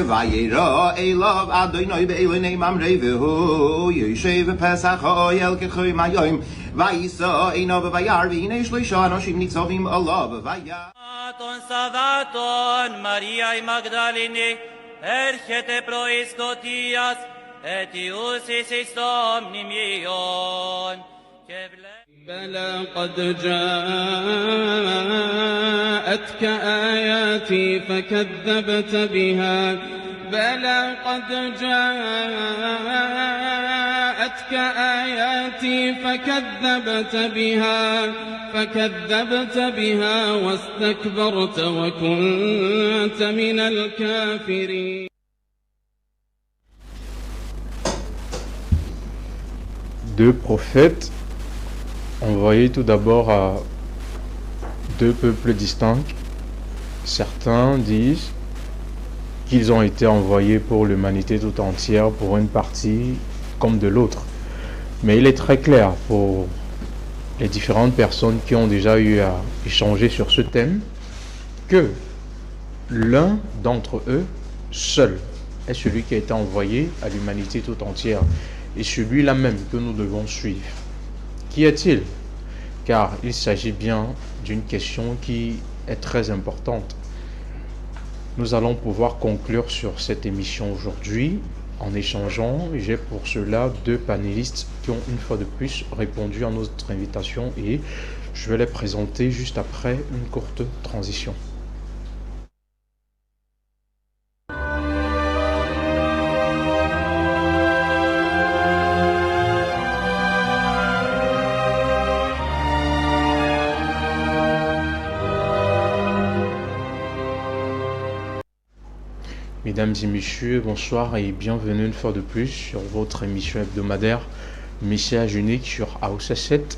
vayera elav Adonai be'elonei mamrei v'hu yoshev pesach ha'oyel k'choy mayom vayisa einav vayar v'hinei shloisha anoshim nitzavim alav vayar Ton Savaton Maria Magdalene erchete prois kotias etius is omnimion بلى قد جاءتك آياتي فكذبت بها بلى قد جاءتك آياتي فكذبت بها واستكبرت وكنت من الكافرين. Deux prophètes envoyés tout d'abord à deux peuples distincts. Certains disent qu'ils ont été envoyés pour l'humanité tout entière, pour une partie comme de l'autre. Mais il est très clair pour les différentes personnes qui ont déjà eu à échanger sur ce thème que l'un d'entre eux seul est celui qui a été envoyé à l'humanité tout entière et celui-là même que nous devons suivre. Qui est-il? Car il s'agit bien d'une question qui est très importante. Nous allons pouvoir conclure sur cette émission aujourd'hui en échangeant. J'ai pour cela deux panélistes qui ont une fois de plus répondu à notre invitation et je vais les présenter juste après une courte transition. Mesdames et messieurs, bonsoir et bienvenue une fois de plus sur votre émission hebdomadaire Message unique sur Hausa 7.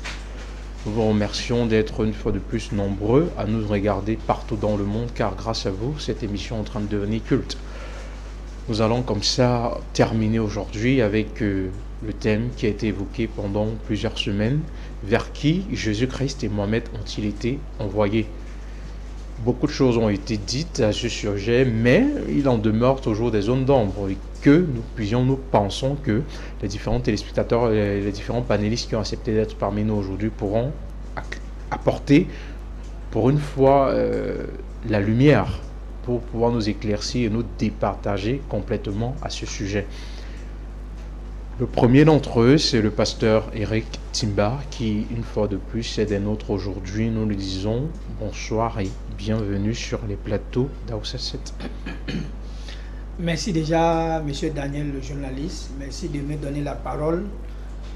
Nous vous remercions d'être une fois de plus nombreux à nous regarder partout dans le monde car grâce à vous, cette émission est en train de devenir culte. Nous allons comme ça terminer aujourd'hui avec le thème qui a été évoqué pendant plusieurs semaines. Vers qui Jésus-Christ et Mohamed ont-ils été envoyés? Beaucoup de choses ont été dites à ce sujet, mais il en demeure toujours des zones d'ombre et que nous pensons que les différents téléspectateurs, les différents panélistes qui ont accepté d'être parmi nous aujourd'hui pourront apporter pour une fois la lumière pour pouvoir nous éclaircir et nous départager complètement à ce sujet. Le premier d'entre eux, c'est le pasteur Eric Timba, qui, une fois de plus, est des nôtres aujourd'hui. Nous lui disons bonsoir et bienvenue sur les plateaux d'Hausa 7. Merci déjà, monsieur Daniel, le journaliste. Merci de me donner la parole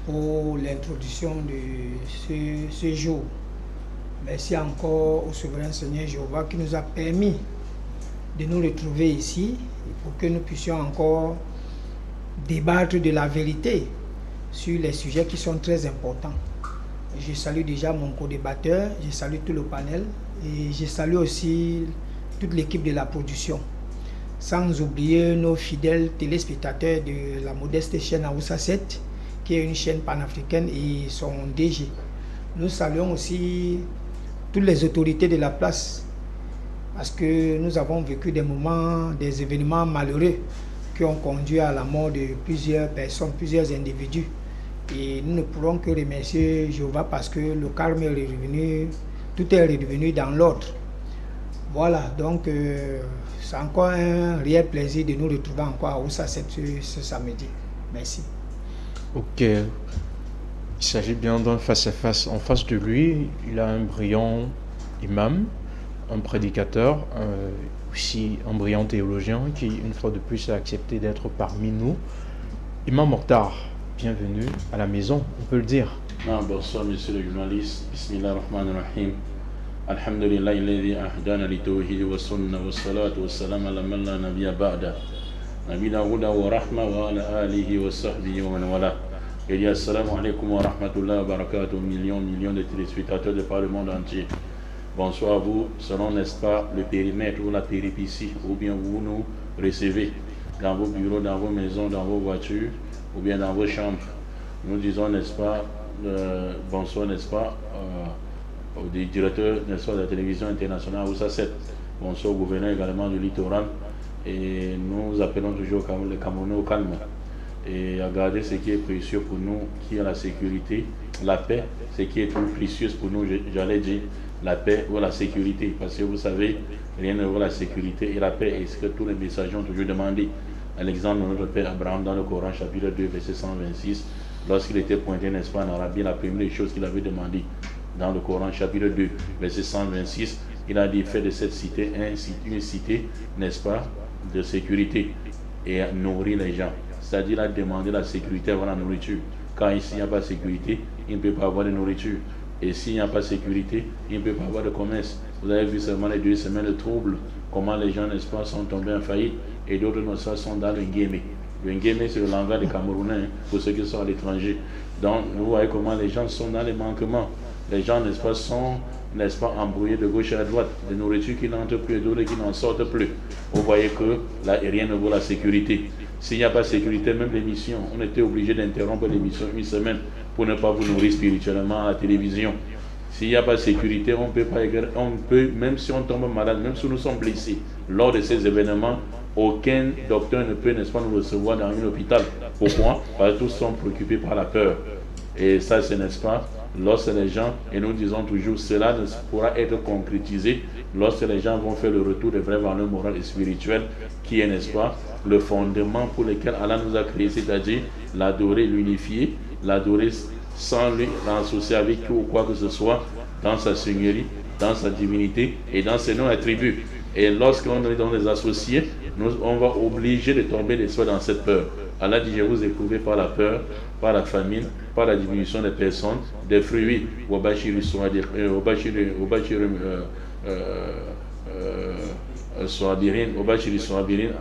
pour l'introduction de ce jour. Merci encore au souverain Seigneur Jéhovah qui nous a permis de nous retrouver ici pour que nous puissions encore débattre de la vérité sur les sujets qui sont très importants. Je salue déjà mon co-débatteur, je salue tout le panel et je salue aussi toute l'équipe de la production. Sans oublier nos fidèles téléspectateurs de la modeste chaîne Hausa 7, qui est une chaîne panafricaine et son DG. Nous saluons aussi toutes les autorités de la place parce que nous avons vécu des moments, des événements malheureux qui ont conduit à la mort de plusieurs personnes, plusieurs individus. Et nous ne pourrons que remercier Jéhovah parce que le karma est revenu, tout est redevenu dans l'ordre. Voilà, donc c'est encore un réel plaisir de nous retrouver encore à Hausa 7 ce samedi. Merci. Ok, il s'agit bien d'un face-à-face. En face de lui, il a un brillant imam, un prédicateur, aussi un brillant théologien qui, une fois de plus, a accepté d'être parmi nous. Imam Mokhtar, bienvenue à la maison, on peut le dire. Bonsoir, monsieur le journaliste. Bismillah ar-Rahman ar-Rahim. Alhamdulillah, alladhi ahdana li tawhid wa sunna wa salatu wa salam ala man la nabiyya ba'da. Nabina huda wa rahma wa ala alihi wa sahbihi wa man wala. Et dit assalamu alaikum wa rahmatullahi wa barakatuh, millions de téléspectateurs de par le monde entier. Bonsoir à vous, selon, n'est-ce pas, le périmètre ou la péripétie, ou bien vous nous recevez dans vos bureaux, dans vos maisons, dans vos voitures, ou bien dans vos chambres. Nous disons, n'est-ce pas, bonsoir, n'est-ce pas, au directeur, n'est-ce pas, de la télévision internationale Hausa 7. Bonsoir au gouverneur également du littoral. Et nous appelons toujours les Camerounais au calme et à garder ce qui est précieux pour nous, qui est la sécurité, la paix, ce qui est tout précieux pour nous, j'allais dire la paix ou la sécurité, parce que vous savez, rien ne vaut la sécurité et la paix, et ce que tous les messagers ont toujours demandé. À l'exemple de notre Père Abraham dans le Coran chapitre 2 verset 126, lorsqu'il était pointé, n'est-ce pas, en Arabie, la première chose qu'il avait demandé dans le Coran chapitre 2 verset 126, il a dit, fait de cette cité une cité, n'est-ce pas, de sécurité et nourrir les gens. C'est-à-dire, il a demandé la sécurité avant la nourriture. Quand ici il n'y a pas de sécurité, il ne peut pas avoir de nourriture. Et s'il n'y a pas de sécurité, il ne peut pas avoir de commerce. Vous avez vu seulement les 2 semaines de troubles, comment les gens, n'est-ce pas, sont tombés en faillite et d'autres, n'est-ce pas, sont dans le ngémé. Le ngémé, c'est le langage des Camerounais, pour ceux qui sont à l'étranger. Donc, vous voyez comment les gens sont dans les manquements. Les gens, n'est-ce pas, sont, n'est-ce pas, embrouillés de gauche à droite. Des nourritures qui n'entrent plus et d'autres qui n'en sortent plus. Vous voyez que là, rien ne vaut la sécurité. S'il n'y a pas de sécurité, même l'émission, on était obligé d'interrompre l'émission une semaine pour ne pas vous nourrir spirituellement à la télévision. S'il n'y a pas de sécurité, on peut, même si on tombe malade, même si nous sommes blessés, lors de ces événements, aucun docteur ne peut, n'est-ce pas, nous recevoir dans un hôpital. Pourquoi? Parce que tous sont préoccupés par la peur. Et ça, c'est, n'est-ce pas, lorsque les gens, et nous disons toujours, cela ne pourra être concrétisé lorsque les gens vont faire le retour des vraies valeurs morales et spirituelles, qui est, n'est-ce pas, le fondement pour lequel Allah nous a créés, c'est-à-dire l'adorer, l'unifier, l'adorer sans lui l'associer avec tout ou quoi que ce soit, dans sa seigneurie, dans sa divinité et dans ses non-attributs. Et lorsqu'on est dans les associés, on va obliger de tomber des soi dans cette peur. Allah dit, je vous éprouvé par la peur, par la famine, par la diminution des personnes, des fruits.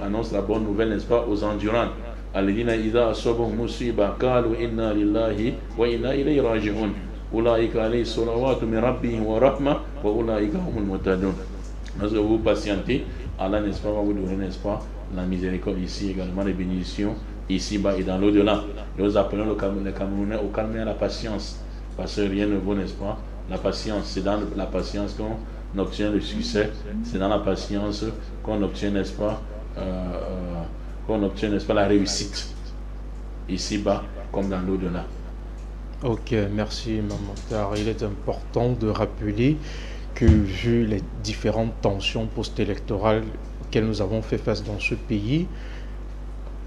Annonce la bonne nouvelle, n'est-ce pas, aux endurants. Alladhina idha asabahum musiba qalu inna lillahi wa inna ilayhi raji'un. Ulaika alayhim salawatu min rabbihim wa rahma wa ulaika humul muhtadun. Lorsque vous patientez, Allah, n'est-ce pas, va vous donner, n'est-ce pas, la miséricorde ici, également les bénédictions ici-bas et dans l'au-delà. Nous appelons les Camerounais au calme et à la patience, parce que rien ne vaut, n'est-ce pas, la patience. C'est dans la patience qu'on obtient le succès, c'est dans la patience qu'on obtient, n'est-ce pas, la réussite ici-bas comme dans l'au-delà. Ok, merci Mamokhtar. Il est important de rappeler que vu les différentes tensions post-électorales auxquelles nous avons fait face dans ce pays,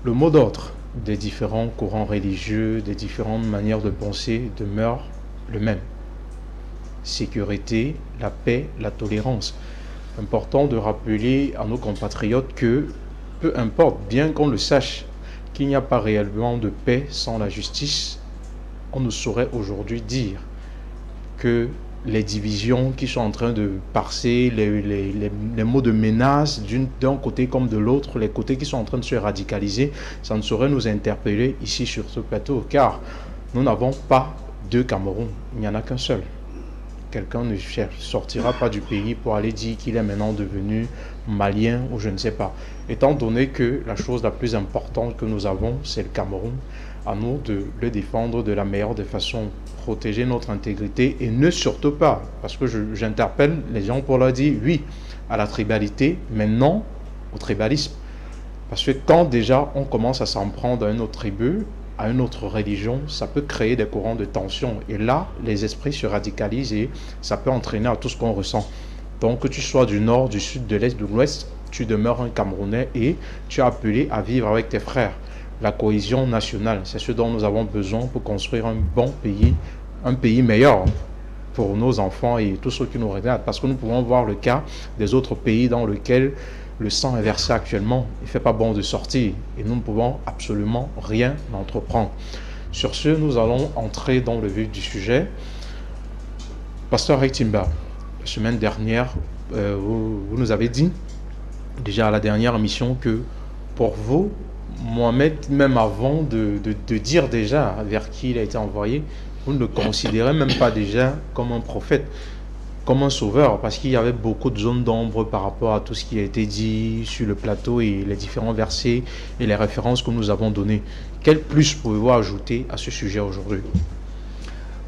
le mot d'ordre des différents courants religieux, des différentes manières de penser demeure le même. Sécurité, la paix, la tolérance. Important de rappeler à nos compatriotes que peu importe, bien qu'on le sache, qu'il n'y a pas réellement de paix sans la justice, on ne saurait aujourd'hui dire que les divisions qui sont en train de passer, les mots de menace d'un côté comme de l'autre, les côtés qui sont en train de se radicaliser, ça ne saurait nous interpeller ici sur ce plateau, car nous n'avons pas deux Cameroun, il n'y en a qu'un seul. Quelqu'un ne sortira pas du pays pour aller dire qu'il est maintenant devenu malien ou je ne sais pas. Étant donné que la chose la plus importante que nous avons, c'est le Cameroun, à nous de le défendre de la meilleure des façons, protéger notre intégrité et ne surtout pas, parce que j'interpelle les gens pour leur dire oui à la tribalité, mais non au tribalisme. Parce que quand déjà on commence à s'en prendre à une autre tribu, à une autre religion, ça peut créer des courants de tension. Et là, les esprits se radicalisent et ça peut entraîner à tout ce qu'on ressent. Donc, que tu sois du nord, du sud, de l'est, de l'ouest, tu demeures un Camerounais et tu es appelé à vivre avec tes frères. La cohésion nationale, c'est ce dont nous avons besoin pour construire un bon pays, un pays meilleur pour nos enfants et tous ceux qui nous regardent. Parce que nous pouvons voir le cas des autres pays dans lesquels le sang est versé actuellement. Il ne fait pas bon de sortir et nous ne pouvons absolument rien entreprendre. Sur ce, nous allons entrer dans le vif du sujet. Pasteur Rektimba, la semaine dernière, vous nous avez dit, déjà à la dernière émission, que pour vous, Mohamed, même avant de dire déjà vers qui il a été envoyé, vous ne le considérez même pas déjà comme un prophète, comme un sauveur, parce qu'il y avait beaucoup de zones d'ombre par rapport à tout ce qui a été dit sur le plateau et les différents versets et les références que nous avons données. Quel plus pouvez-vous ajouter à ce sujet aujourd'hui?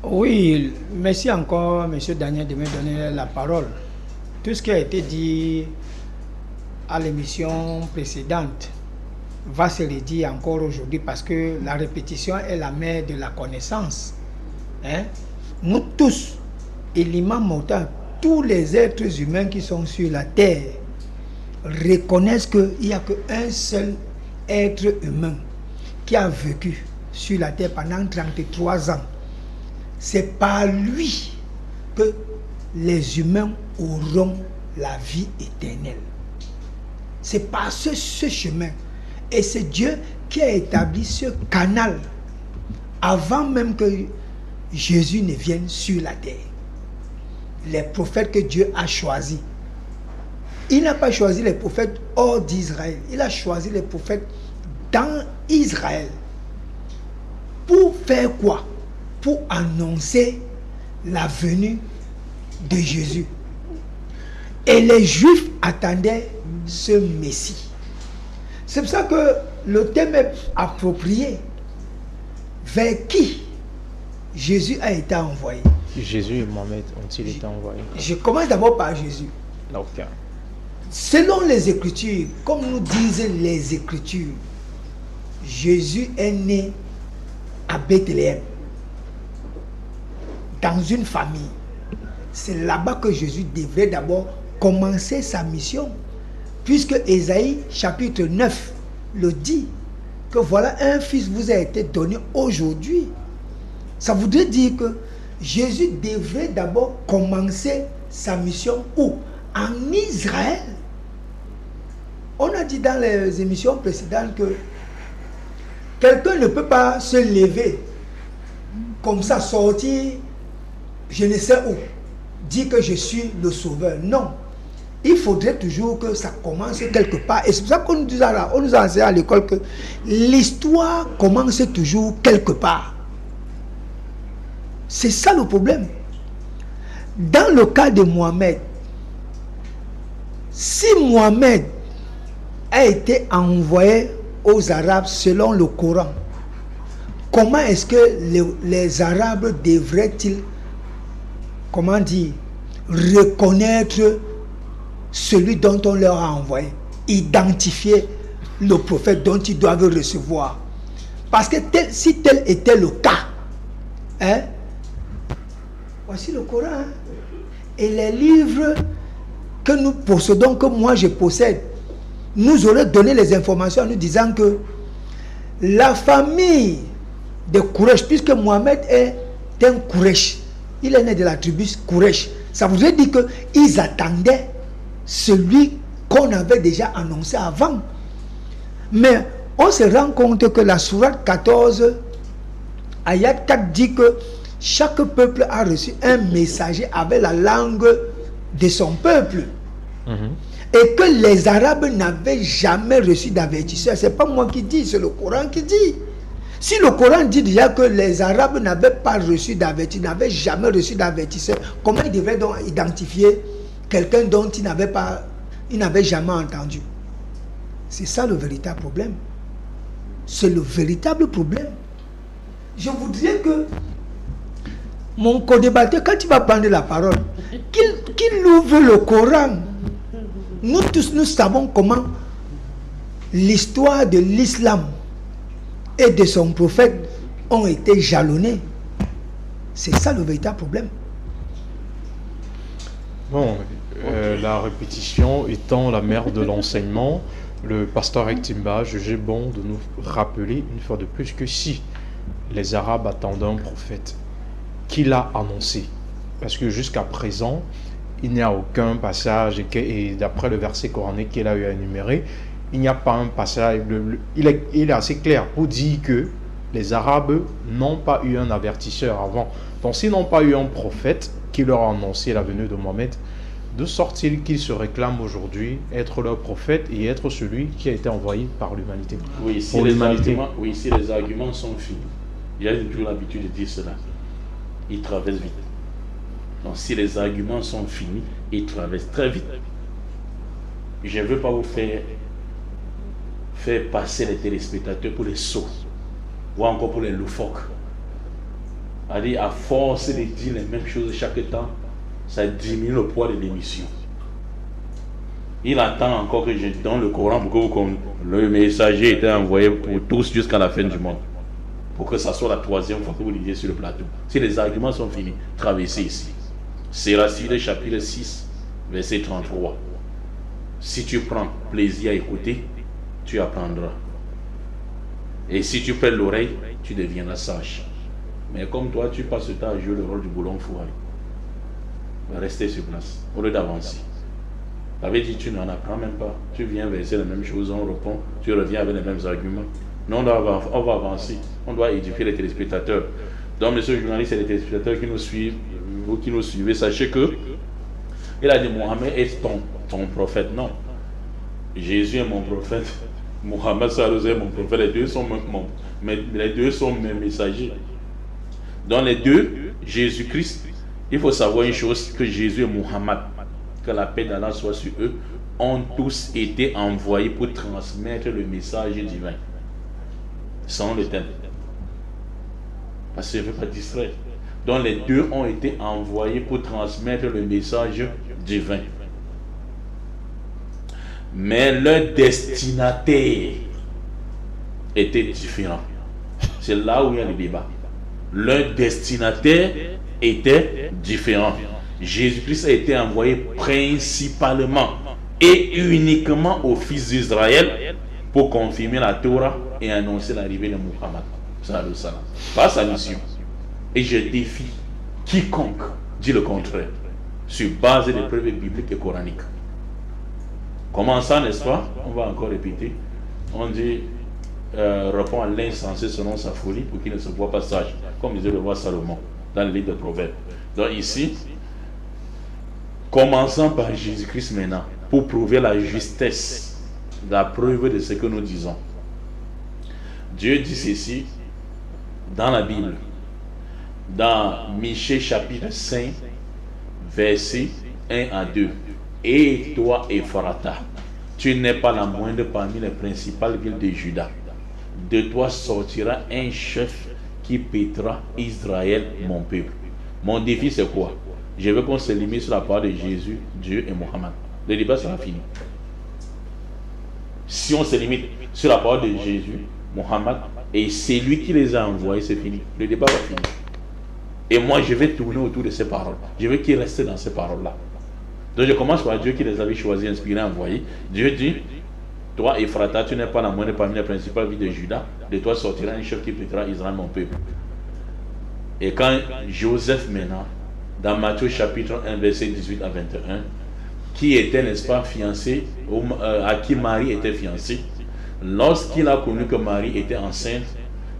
Oui, merci encore, M. Daniel, de me donner la parole. Tout ce qui a été dit à l'émission précédente va se redire encore aujourd'hui parce que la répétition est la mère de la connaissance. Hein? Nous tous, et l'imam Mokhtar, tous les êtres humains qui sont sur la terre reconnaissent qu'il n'y a qu'un seul être humain qui a vécu sur la terre pendant 33 ans. C'est par lui que les humains auront la vie éternelle. C'est par ce chemin. Et c'est Dieu qui a établi ce canal avant même que Jésus ne vienne sur la terre. Les prophètes que Dieu a choisis. Il n'a pas choisi les prophètes hors d'Israël. Il a choisi les prophètes dans Israël. Pour faire quoi? Pour annoncer la venue de Jésus. Et les Juifs attendaient ce Messie. C'est pour ça que le thème est approprié. Vers qui Jésus a été envoyé? Jésus et Mohamed ont-ils été envoyés? Je commence d'abord par Jésus. Ok. Selon les Écritures, comme nous disent les Écritures, Jésus est né à Bethléem, dans une famille. C'est là-bas que Jésus devrait d'abord commencer sa mission, puisque Ésaïe chapitre 9 le dit, que voilà un fils vous a été donné aujourd'hui. Ça voudrait dire que Jésus devrait d'abord commencer sa mission où? En Israël. On a dit dans les émissions précédentes que quelqu'un ne peut pas se lever comme ça, sortir je ne sais où, dire que je suis le sauveur. Non. Il faudrait toujours que ça commence quelque part. Et c'est pour ça qu'on nous a enseigné à l'école que l'histoire commence toujours quelque part. C'est ça le problème. Dans le cas de Mohamed, si Mohamed a été envoyé aux Arabes selon le Coran, comment est-ce que les Arabes devraient-ils, comment dire, reconnaître celui dont on leur a envoyé, identifier le prophète dont ils doivent recevoir? Parce que si tel était le cas, hein, voici le Coran, hein, et les livres que nous possédons, que moi je possède, nous auraient donné les informations en nous disant que la famille de Quraysh, puisque Mohamed est un Quraysh, il est né de la tribu Quraysh, ça voudrait dire qu'ils attendaient celui qu'on avait déjà annoncé avant. Mais on se rend compte que la sourate 14, ayat 4 dit que chaque peuple a reçu un messager avec la langue de son peuple. Et que les Arabes n'avaient jamais reçu d'avertisseur. C'est pas moi qui dis, c'est le Coran qui dit. Si le Coran dit déjà que les Arabes n'avaient pas reçu d'avertisseur, n'avaient jamais reçu d'avertisseur, comment ils devraient donc identifier quelqu'un dont ils n'avaient jamais entendu? C'est ça le véritable problème. C'est le véritable problème. Je voudrais que mon co-débatteur, quand il va prendre la parole, qu'il ouvre le Coran. Nous tous, nous savons comment l'histoire de l'islam et de son prophète ont été jalonnés. C'est ça le véritable problème. Bon, la répétition étant la mère de l'enseignement, le pasteur Ektimba jugeait bon de nous rappeler une fois de plus que si les Arabes attendaient un prophète qu'il a annoncé, parce que jusqu'à présent, il n'y a aucun passage, et d'après le verset coranique qu'il a eu à énumérer, il n'y a pas un passage, il est assez clair pour dire que les Arabes n'ont pas eu un avertisseur avant. Donc s'ils n'ont pas eu un prophète qui leur a annoncé la venue de Mohamed, de sortir qu'ils se réclament aujourd'hui être leur prophète et être celui qui a été envoyé par l'humanité. Oui, si les arguments sont finis, j'ai toujours l'habitude de dire cela, ils traversent vite. Donc si les arguments sont finis, ils traversent très vite. Je ne veux pas vous faire passer les téléspectateurs pour les sots, ou encore pour les loufoques. À force de dire les mêmes choses chaque temps, ça diminue le poids de l'émission. Il attend encore que je donne le Coran pour que le messager était envoyé pour tous jusqu'à la fin du monde. Pour que ça soit la troisième fois que vous lisiez sur le plateau. Si les arguments sont finis, traversez ici. Siracide chapitre 6, verset 33. Si tu prends plaisir à écouter, tu apprendras. Et si tu perds l'oreille, tu deviendras sage. Mais comme toi, tu passes le temps à jouer le rôle du boulon foiré. Restez sur place, au lieu d'avancer. Tu avais dit, tu n'en apprends même pas. Tu viens verser la même chose, on répond, tu reviens avec les mêmes arguments. Non, on va avancer. On doit édifier les téléspectateurs. Donc, monsieur le journaliste et les téléspectateurs qui nous suivent, vous qui nous suivez, sachez que il a dit, Mohamed est ton prophète. Non. Jésus est mon prophète. Mohamed Sallallahu est mon prophète. Les deux sont mes messagers. Dans les deux, Jésus-Christ, il faut savoir une chose, que Jésus et Mohamed, que la paix d'Allah soit sur eux, ont tous été envoyés pour transmettre le message divin. Sans le thème. Parce que je ne veux pas distraire. Donc les deux ont été envoyés pour transmettre le message divin. Mais leur destinataire était différent. C'est là où il y a le débat. Leur destinataire était différent. Jésus-Christ a été envoyé principalement et uniquement aux fils d'Israël pour confirmer la Torah et annoncer l'arrivée de Muhammad. Pas sa mission. Et je défie quiconque dit le contraire sur base des preuves bibliques et coraniques. Comment ça, n'est-ce pas? On va encore répéter. On dit répond à l'insensé selon sa folie pour qu'il ne se voit pas sage, comme disait le roi Salomon dans le livre de Proverbes. Donc ici, commençons par Jésus-Christ maintenant pour prouver la justesse, la preuve de ce que nous disons. Dieu dit ceci dans la Bible, dans Michée chapitre 5, versets 1 à 2. Et toi, Ephrata, tu n'es pas la moindre parmi les principales villes de Juda. De toi sortira un chef qui paîtra Israël, mon peuple. Mon défi, c'est quoi? Je veux qu'on se limite sur la parole de Jésus, Dieu et Mohammed. Le débat sera fini. Si on se limite sur la parole de Jésus, Mohammed, et c'est lui qui les a envoyés, c'est fini. Le débat va finir. Et moi, je vais tourner autour de ces paroles. Je veux qu'ils restent dans ces paroles-là. Donc je commence par Dieu qui les avait choisis, inspirés, envoyés. Dieu dit, toi, Ephrata, tu n'es pas la moindre parmi les principales villes de Juda. De toi sortira un chef qui paîtra Israël, mon peuple. Et quand Joseph maintenant, dans Matthieu chapitre 1, verset 18 à 21, qui était, n'est-ce pas, fiancé, à qui Marie était fiancée, lorsqu'il a connu que Marie était enceinte,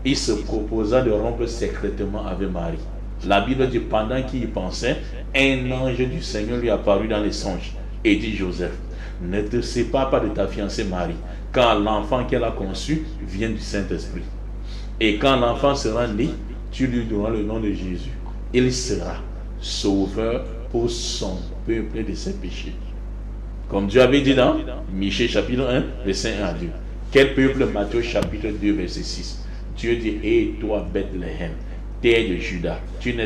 il se proposa de rompre secrètement avec Marie. La Bible dit, pendant qu'il y pensait, un ange du Seigneur lui apparut dans les songes et dit, Joseph, ne te sépare pas de ta fiancée Marie, car l'enfant qu'elle a conçu vient du Saint-Esprit. Et quand l'enfant sera né, tu lui donneras le nom de Jésus. Il sera sauveur pour son peuple de ses péchés. Comme Dieu avait dit dans Michée chapitre 1, verset 1 à 2. Quel peuple? Matthieu chapitre 2, verset 6. Dieu dit, et toi, Bethléem, terre de Juda, tu ne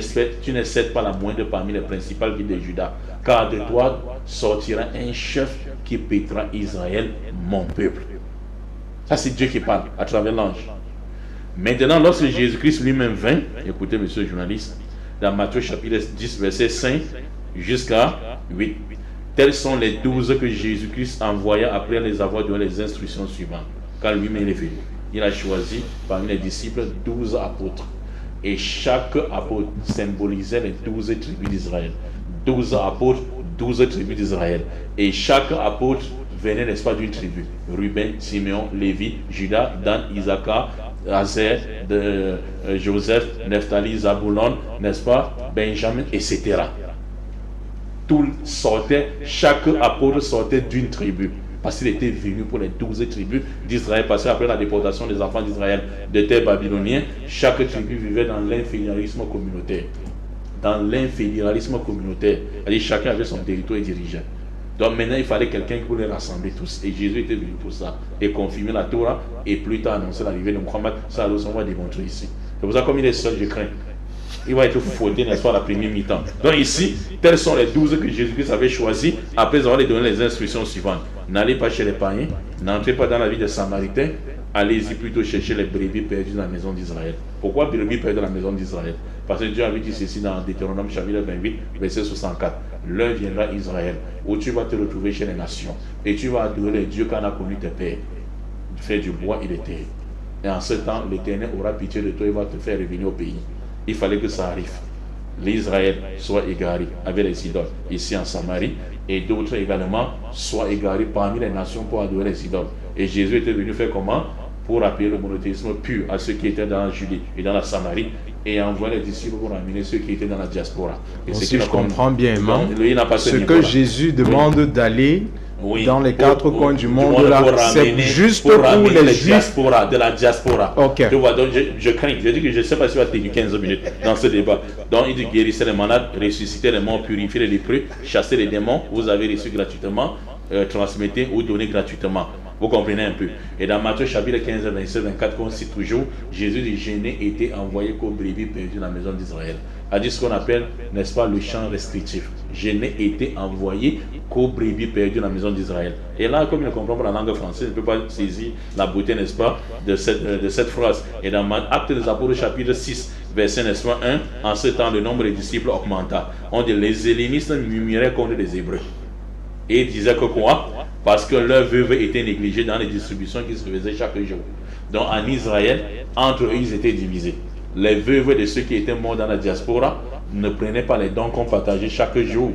cèdes pas la moindre parmi les principales villes de Juda, car de toi sortira un chef qui paîtra Israël, mon peuple. Ça, c'est Dieu qui parle à travers l'ange. Maintenant, lorsque Jésus-Christ lui-même vint, écoutez, monsieur le journaliste, dans Matthieu chapitre 10, verset 5 jusqu'à 8, tels sont les 12 que Jésus-Christ envoya après les avoir donné les instructions suivantes. Car lui-même est venu. Il a choisi parmi les disciples 12 apôtres. Et chaque apôtre symbolisait les 12 tribus d'Israël. 12 apôtres, 12 tribus d'Israël. Et chaque apôtre venait, n'est-ce pas, d'une tribu. Ruben, Simeon, Lévi, Judas, Dan, Issachar, Azer, Joseph, Nephtali, Zabulon, n'est-ce pas, Benjamin, etc. Tout sortait, chaque apôtre sortait d'une tribu. Parce qu'il était venu pour les 12 tribus d'Israël. Parce qu'après la déportation des enfants d'Israël de terre babylonienne, chaque tribu vivait dans l'infédéralisme communautaire. Dans l'infédéralisme communautaire. C'est-à-dire chacun avait son territoire et dirigeait. Donc maintenant, il fallait quelqu'un qui voulait rassembler tous. Et Jésus était venu pour ça. Et confirmer la Torah. Et plus tard annoncer l'arrivée de Muhammad. Ça, on va démontrer ici. C'est pour ça, comme il est seul, je crains. il va être fauté, n'est-ce pas, la première mi-temps. Donc ici, tels sont les 12 que Jésus-Christ avait choisis après avoir donné les instructions suivantes. N'allez pas chez les païens, n'entrez pas dans la vie des Samaritains, allez-y plutôt chercher les brebis perdues dans la maison d'Israël. Pourquoi brebis perdues dans la maison d'Israël? Parce que Dieu avait dit ceci dans Deutéronome chapitre 28, verset 64. L'heure viendra Israël, où tu vas te retrouver chez les nations, et tu vas adorer les dieux qu'en a connu tes pères, faire du bois et des terres. Et en ce temps, l'Éternel aura pitié de toi et va te faire revenir au pays. Il fallait que ça arrive. L'Israël soit égaré avec les idoles ici en Samarie, et d'autres également soient égarés parmi les nations pour adorer les idoles. Et Jésus était venu faire comment? Pour appeler le monothéisme pur à ceux qui étaient dans la Judée et dans la Samarie, et envoyer les disciples pour amener ceux qui étaient dans la diaspora. Et si je comprends bien, ce que niveau-là. Jésus demande d'aller dans les quatre coins du monde, là, c'est juste pour les Juifs de la diaspora. Ok. Tu vois, donc je crains, je dis que je ne sais pas si tu vas tenir 15 minutes dans ce débat. Donc il dit guérissez les malades, ressuscitez les morts, purifiez les lépreux, chassez les démons, vous avez reçu gratuitement, transmettez ou donnez gratuitement. Vous comprenez un peu. Et dans Matthieu chapitre 15, verset 24, qu'on cite toujours, Jésus dit, je n'ai été envoyé qu'aux brebis perdues dans la maison d'Israël. A dit ce qu'on appelle, n'est-ce pas, le champ restrictif. Je n'ai été envoyé qu'aux brebis perdues dans la maison d'Israël. Et là, comme il ne comprend pas la langue française, il ne peut pas saisir la beauté, n'est-ce pas, de cette phrase. Et dans Actes des Apôtres chapitre 6, verset, n'est-ce pas, 1, en ce temps, le nombre de disciples augmenta. On dit, les hellénistes murmuraient contre les Hébreux. Et ils disaient que quoi? Parce que leurs veuves étaient négligées dans les distributions qui se faisaient chaque jour. Donc en Israël, entre eux, ils étaient divisés. Les veuves de ceux qui étaient morts dans la diaspora ne prenaient pas les dons qu'on partageait chaque jour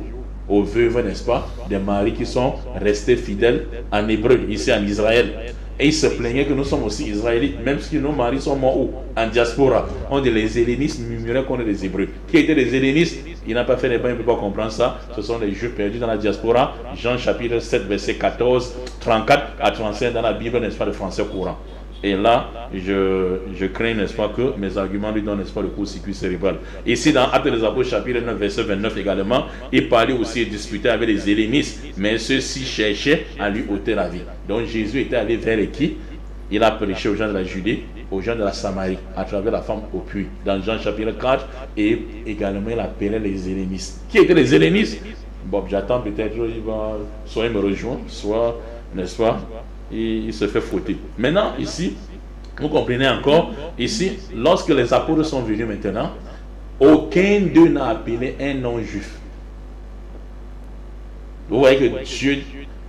aux veuves, n'est-ce pas, des maris qui sont restés fidèles en hébreu, ici en Israël. Et ils se plaignaient que nous sommes aussi israélites, même si nos maris sont morts où? En diaspora. On dit les hellénistes murmuraient contre les hébreux. Qui étaient les hellénistes? Il n'a pas fait les bains, il ne peut pas comprendre ça. Ce sont les Juifs perdus dans la diaspora. Jean chapitre 7, verset 14, 34 à 35 dans la Bible, n'est-ce pas, le français courant. Et là, je crains, n'est-ce pas, que mes arguments lui donnent, n'est-ce pas, le court-circuit cérébral. Ici, dans Actes des Apôtres, chapitre 9, verset 29 également, il parlait aussi et disputait avec les hellénistes, mais ceux-ci cherchaient à lui ôter la vie. Donc Jésus était allé vers les qui? Il a prêché aux gens de la Judée, aux gens de la Samarie, à travers la femme au puits, dans Jean chapitre 4, et également il appelait les hellénistes. Qui étaient les hellénistes? Bon, j'attends peut-être, soit il me rejoint, soit, n'est-ce pas, il se fait fauter. Maintenant, ici, vous comprenez encore, ici, lorsque les apôtres sont venus maintenant, aucun d'eux n'a appelé un non-juif. Vous voyez que Dieu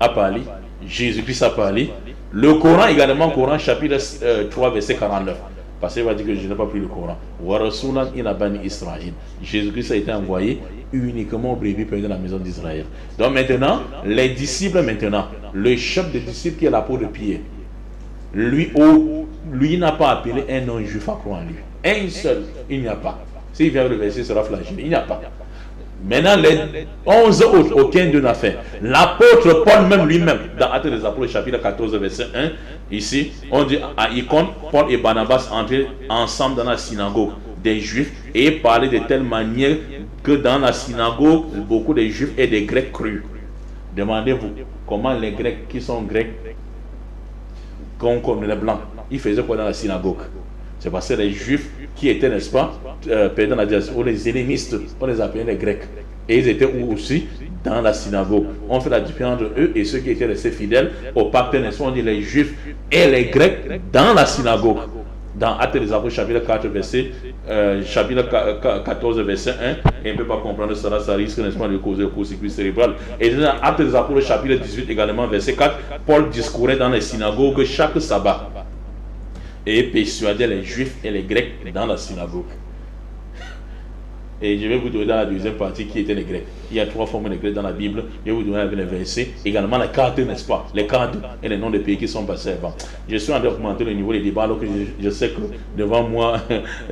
a parlé, Jésus-Christ a parlé, le Coran également, Coran chapitre 3, verset 49. Parce qu'il va dire que je n'ai pas pris le Coran. Jésus-Christ a été envoyé uniquement aux brebis perdues dans la maison d'Israël. Donc maintenant, les disciples maintenant, le chef des disciples qui est l'apôtre Pierre, lui n'a pas appelé un non-juif à croire en lui. Un seul, il n'y a pas. S'il vient le verset, il sera flagellé. Il n'y a pas. Maintenant, les 11 autres, aucun d'eux n'a fait. L'apôtre Paul lui-même, dans Actes des Apôtres, chapitre 14, verset 1, ici, on dit à Icône, Paul et Barnabas entraient ensemble dans la synagogue des Juifs et parlaient de telle manière que dans la synagogue, beaucoup de Juifs et des Grecs crurent. Demandez-vous, comment les Grecs qui sont Grecs, comme les Blancs, ils faisaient quoi dans la synagogue? C'est parce que les Juifs qui étaient, n'est-ce pas, perdus dans la diaspora, les hellénistes, on les appelait les Grecs. Et ils étaient où aussi? Dans la synagogue. On fait la différence entre eux et ceux qui étaient restés fidèles au pacte, n'est-ce pas, on dit les Juifs et les Grecs dans la synagogue. Dans Actes des Apôtres, chapitre 4, verset, chapitre 14, verset 1, et on ne peut pas comprendre cela, ça risque, n'est-ce pas, de causer le court-circuit cérébral. Et dans Actes des Apôtres, chapitre 18, également, verset 4, Paul discourait dans les synagogues chaque sabbat et persuadait les Juifs et les Grecs dans la synagogue. Et je vais vous donner dans la deuxième partie qui étaient les Grecs. Il y a 3 formes de Grecs dans la Bible. Je vais vous donner avec les versets. Également les cartes, n'est-ce pas? Les cartes et les noms des pays qui sont passés avant. Je suis en train d'augmenter le niveau des débats alors que je sais que devant moi,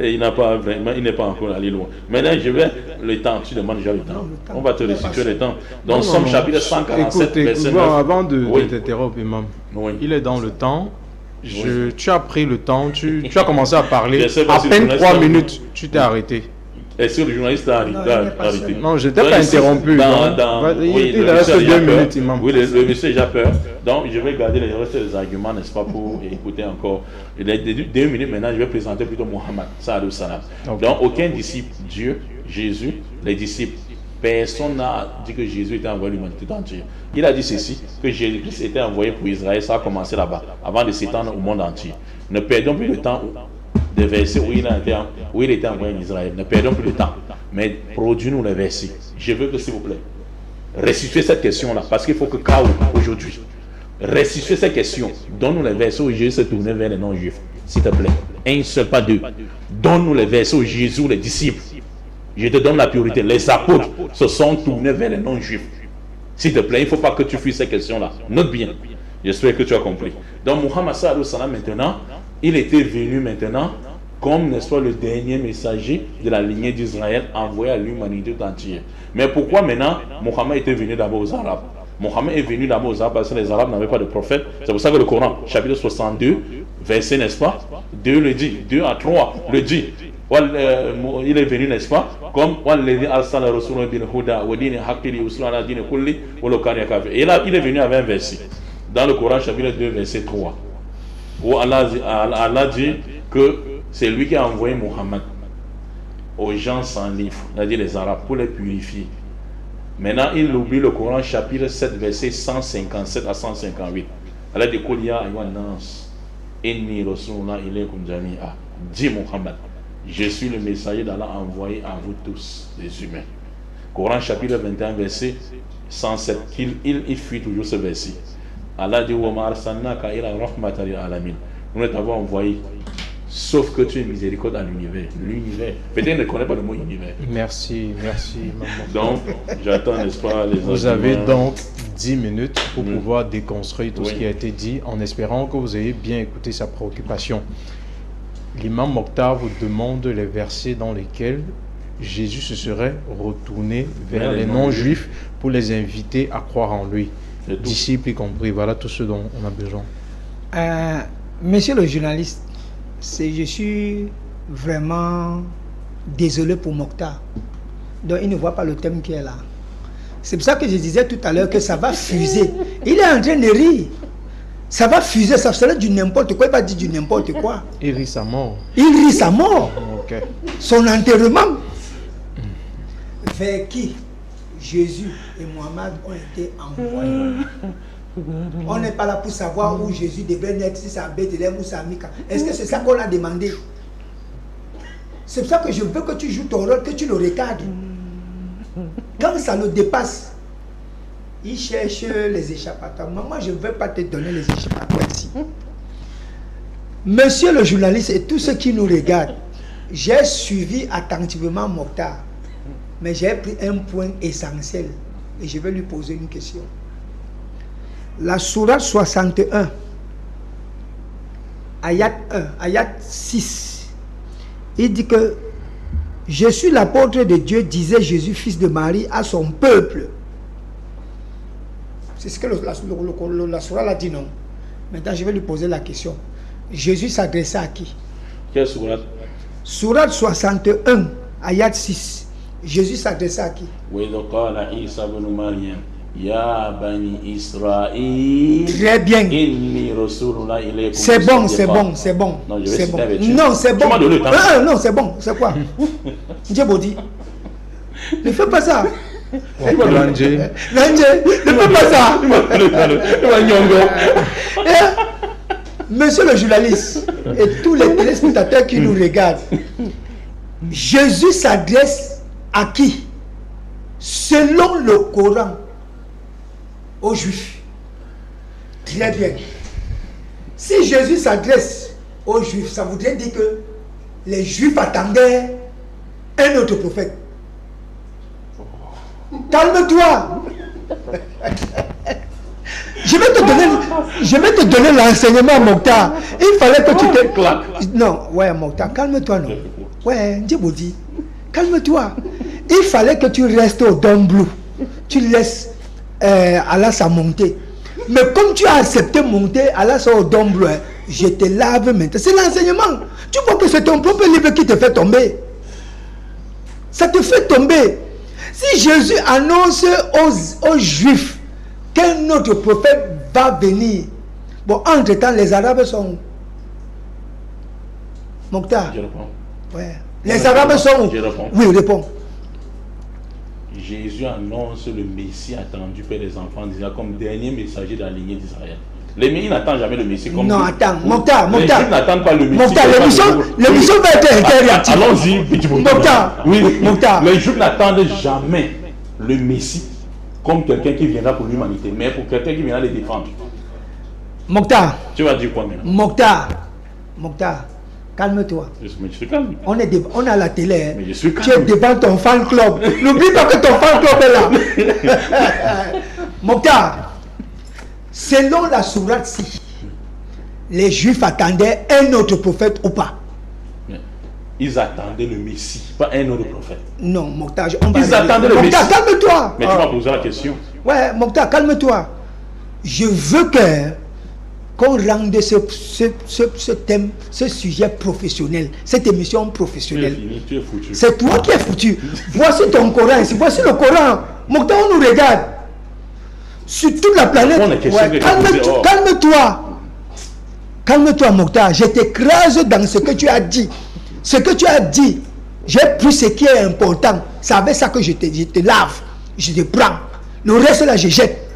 il n'est pas encore allé loin. Maintenant, je vais le temps. Tu demandes déjà le temps. On va te restituer le temps. Donc, Somme chapitre 147, verset 9. Avant de t'interrompre, Imam, il est dans le temps. Tu as pris le temps, tu as commencé à parler. À peine 3 minutes, tu t'es arrêté. Est-ce que le journaliste a arrêté? Non, je n'étais pas interrompu. Oui, il reste 2 minutes, imam. Oui, le monsieur a déjà peur. Donc, je vais garder le reste des arguments, n'est-ce pas, pour écouter encore. Les 2 minutes maintenant, je vais présenter plutôt Mohammed, sallallahu alayhi wa sallam. Donc, aucun disciple, Dieu, Jésus, les disciples, personne n'a dit que Jésus était envoyé à l'humanité entière. Il a dit ceci, que Jésus-Christ était envoyé pour Israël, ça a commencé là-bas, avant de s'étendre au monde entier. Ne perdons plus le temps des versets où il était envoyé en Israël. Ne perdons plus de temps. Mais produis-nous les versets. Je veux que, s'il vous plaît, restituez cette question-là, parce qu'il faut que chaos aujourd'hui. Restituez cette question. Donne-nous les versets où Jésus s'est tourné vers les non-juifs. S'il te plaît. Un seul, pas deux. Donne-nous les versets où Jésus, les disciples, je te donne la priorité. Les apôtres se sont tournés vers les non-juifs. S'il te plaît, il ne faut pas que tu fuis ces questions-là. Note bien. J'espère que tu as compris. Donc, Muhammad sallallahu alayhi wa sallam, maintenant, il était venu maintenant comme, n'est-ce pas, le dernier messager de la lignée d'Israël envoyé à l'humanité entière. Mais pourquoi maintenant Mohammed était venu d'abord aux Arabes? Mohammed est venu d'abord aux Arabes parce que les Arabes n'avaient pas de prophète. C'est pour ça que le Coran, chapitre 62, verset, n'est-ce pas, 2 le dit, 2 à 3 le dit. Il est venu, n'est-ce pas, comme et là, il est venu avec un verset dans le Coran, chapitre 2, verset 3, où Allah dit que c'est lui qui a envoyé Mohammed aux gens sans livre, c'est-à-dire les Arabes, pour les purifier. Maintenant, il oublie le Coran, chapitre 7, verset 157 à 158. Allah dit dit Mohammed, je suis le messager d'Allah envoyé à vous tous, les humains. Coran, chapitre 21, verset 107. Il fuit toujours ce verset. Allah dit nous t'avons envoyé, sauf que tu es miséricorde à l'univers. L'univers. Peut-être ne connaît pas le mot univers. Merci, maman. Donc, j'attends, n'est-ce pas, les Vous avez donc 10 minutes pour pouvoir déconstruire tout ce qui a été dit, en espérant que vous ayez bien écouté sa préoccupation. L'imam Mokhtar vous demande les versets dans lesquels Jésus se serait retourné vers les non-juifs pour les inviter à croire en lui. Disciples y compris. Voilà tout ce dont on a besoin. Monsieur le journaliste, je suis vraiment désolé pour Mokhtar. Donc il ne voit pas le thème qui est là. C'est pour ça que je disais tout à l'heure que ça va fuser. Il est en train de rire. Ça va fuser, ça serait du n'importe quoi. Il va dire du n'importe quoi. Il rit sa mort. Il rit sa mort. Okay. Son enterrement. Vers qui Jésus et Mohammed ont été envoyés. On n'est pas là pour savoir où Jésus devait naître, si c'est à Bethléem ou c'est à Mika. Est-ce que c'est ça qu'on a demandé? C'est pour ça que je veux que tu joues ton rôle, que tu le regardes. Quand ça le dépasse, il cherche les échappatoires. Moi, je ne veux pas te donner les échappatoires ici. Monsieur le journaliste et tous ceux qui nous regardent, j'ai suivi attentivement Mokhtar, mais j'ai pris un point essentiel et je vais lui poser une question. La sourate 61, ayat 1, ayat 6, il dit que je suis l'apôtre de Dieu, disait Jésus, fils de Marie, à son peuple. C'est ce que la sourate a dit, non? Maintenant, je vais lui poser la question. Jésus s'adressait à qui? Quelle sourate? Sourate 61, ayat 6. Jésus s'adressait à qui? Très bien. C'est bon, c'est bon, c'est bon. C'est bon. Non, c'est bon. Non, c'est bon. C'est quoi? Djebodi. Ne fais pas ça. Landje, ne fais pas ça. Monsieur le journaliste et tous les téléspectateurs qui nous regardent, Jésus s'adresse à qui? Selon le Coran, aux Juifs. Très bien. Si Jésus s'adresse aux Juifs, ça voudrait dire que les Juifs attendaient un autre prophète. Calme-toi. Je vais te donner l'enseignement, Mokhtar. Il fallait que tu te... Non, ouais, Mokhtar, calme-toi, non. Ouais, Djibouti, calme-toi. Il fallait que tu restes au Domblou. Tu laisses Allah sa monter. Mais comme tu as accepté monter Allah sa au Domblou, je te lave maintenant. C'est l'enseignement. Tu vois que c'est ton propre livre qui te fait tomber. Ça te fait tomber. Si Jésus annonce aux Juifs qu'un autre prophète va venir, bon, entre-temps, les Arabes sont où? Mokhtar. Je réponds. Ouais. Les Arabes sont où? Je réponds. Oui, réponds. Jésus annonce le Messie attendu par les enfants d'Israël comme dernier messager de la lignée d'Israël. Les Messie n'attendent jamais le Messie comme... Non, attends, Mokhtar. Les Juifs n'attendent pas le Messie. Mokhtar, l'émission va être interactive. Allons-y, petit Mokhtar. Oui, Mokhtar. Les Juifs n'attendent jamais le Messie comme quelqu'un qui viendra pour l'humanité, mais pour quelqu'un qui viendra les défendre. Mokhtar. Tu vas dire quoi maintenant? Mokhtar, calme-toi. Mais je suis calme. On est à la télé. Hein. Mais je suis calme. Tu es devant ton fan club. N'oublie pas que ton fan club est là. Mokhtar, selon la sourate, si les Juifs attendaient un autre prophète ou pas? Ils attendaient le Messie, pas un autre prophète. Non, Mokhtar, ils attendaient le Messie. Mokhtar, calme-toi. Mais tu vas poser la question. Ouais, Mokhtar, calme-toi. Je veux qu'on rende ce thème, ce sujet professionnel, cette émission professionnelle. Tu es foutu. C'est toi qui es foutu. Voici ton Coran ici, voici le Coran. Mokhtar, on nous regarde. Sur toute la planète. Ouais, calme-toi, Mokhtar. Je t'écrase dans ce que tu as dit. Ce que tu as dit, j'ai pris ce qui est important. C'est avec ça que je te lave. Je te prends. Le reste là, je jette.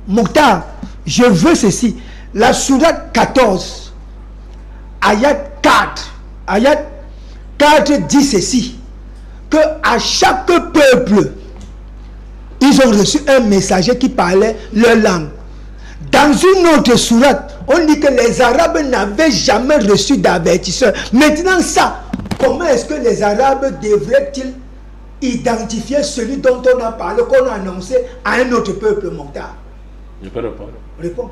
Mokhtar, je veux ceci. La sourate 14, ayat 4. Ayat 4 dit ceci. Que à chaque peuple, ils ont reçu un messager qui parlait leur langue. Dans une autre sourate, on dit que les Arabes n'avaient jamais reçu d'avertisseur. Maintenant ça, comment est-ce que les Arabes devraient-ils identifier celui dont on a parlé, qu'on a annoncé à un autre peuple, Mokhtar? Je peux répondre. Réponds.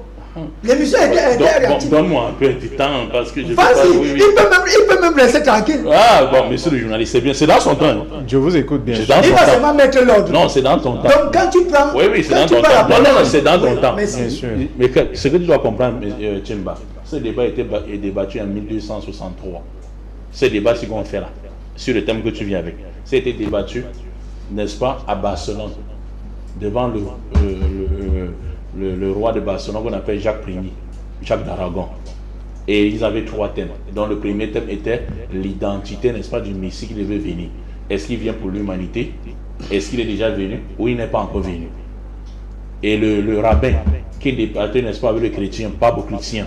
L'émission était réactive. Donne-moi un peu de temps parce que je... Vas-y, il peut même rester tranquille. Ah bon, monsieur le journaliste, c'est bien, c'est dans son temps. Hein. Je vous écoute bien. Il va seulement mettre l'ordre. Non, c'est dans ton temps. Donc quand tu prends... Oui, c'est dans ton temps. Non, c'est dans ton temps. Bien sûr. Mais ce que tu dois comprendre, Tchimba, ce débat est débattu en 1263. Ce débat, c'est qu'on fait là, sur le thème que tu viens avec. C'était débattu, n'est-ce pas, à Barcelone, devant le roi de Barcelone qu'on appelle Jacques Ier, Jacques d'Aragon. Et ils avaient 3 thèmes. Donc le premier thème était l'identité, n'est-ce pas, du Messie qui devait venir. Est-ce qu'il vient pour l'humanité? Est-ce qu'il est déjà venu ou il n'est pas encore venu? Et le rabbin qui débattait, n'est-ce pas, avec le chrétien, Pablo Chrétien,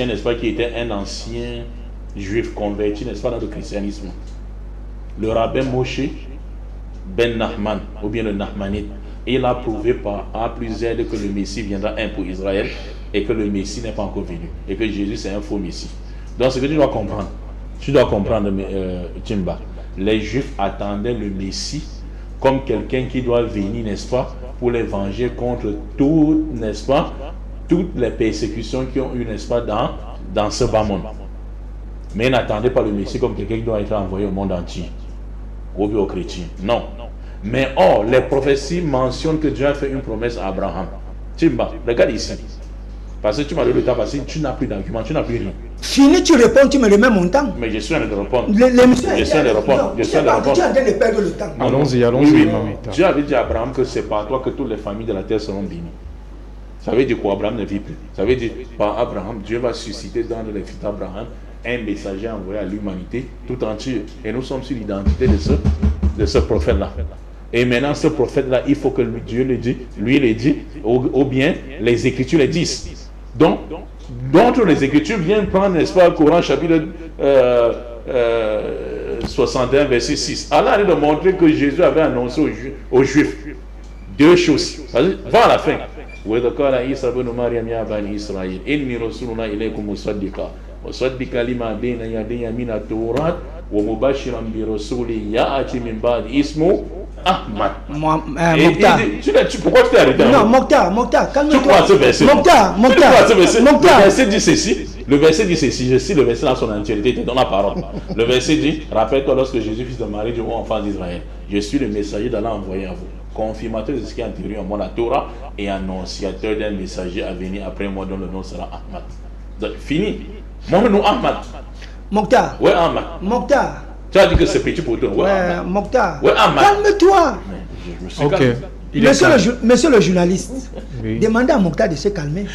n'est-ce pas, qui était un ancien juif converti, n'est-ce pas, dans le christianisme. Le rabbin Moshe Ben Nahman, ou bien le Nahmanite, il a prouvé par A plus Z que le Messie viendra pour Israël et que le Messie n'est pas encore venu et que Jésus c'est un faux Messie. Donc ce que tu dois comprendre, Tchimba, les Juifs attendaient le Messie comme quelqu'un qui doit venir, n'est-ce pas, pour les venger contre toutes, n'est-ce pas, toutes les persécutions qui ont eu, n'est-ce pas, dans ce bas monde. Mais ils n'attendaient pas le Messie comme quelqu'un qui doit être envoyé au monde entier, ou bien aux chrétiens. Non. Mais or, les prophéties mentionnent que Dieu a fait une promesse à Abraham. Timba, regarde ici. Parce que tu m'as donné le temps passé, tu n'as plus d'argument, tu n'as plus rien. Fini, tu réponds, tu me remets mon temps. Mais je suis en train de répondre. Je suis en train de répondre. Tu es en train de perdre le temps. Allons-y. Oui. Dieu avait dit à Abraham que c'est par toi que toutes les familles de la terre seront bénies. Ça veut dire quoi? Abraham ne vit plus. Ça veut dire par Abraham, Dieu va susciter dans les fils d'Abraham un messager envoyé à l'humanité tout entière. Et nous sommes sur l'identité de ce prophète-là. Et maintenant, ce prophète-là, il faut que Dieu le dise, lui le dit, ou bien les Écritures le disent. Donc les Écritures viennent prendre, n'est-ce pas, le Coran chapitre 61, verset 6. Allah allait de montrer que Jésus avait annoncé aux Juifs 2 choses. Va à la fin. Ahmad. Pourquoi tu t'es arrêté? Non, Mokhtar, calme-toi. Tu crois ce verset? Mokhtar. Le verset dit ceci. Je cite le verset dans son entièreté, te donne la parole. Le verset dit, rappelle-toi lorsque Jésus, fils de Marie, dit aux enfants d'Israël, je suis le messager d'Allah envoyé à vous, confirmateur de ce qui est antérieur à moi, la Torah, et annonciateur d'un messager à venir après moi, dont le nom sera Ahmad. Donc, fini. Montre-nous Ahmad. Mokhtar. Ouais, Ahmad. Mokhtar, Tu as dit que c'est petit pour toi. Ouais, Mokhtar, Ouais, Ahmad. calme-toi. Je me suis Ok. calmé. Il est Monsieur calme. monsieur le journaliste, Oui. demandez à Mokhtar de se calmer.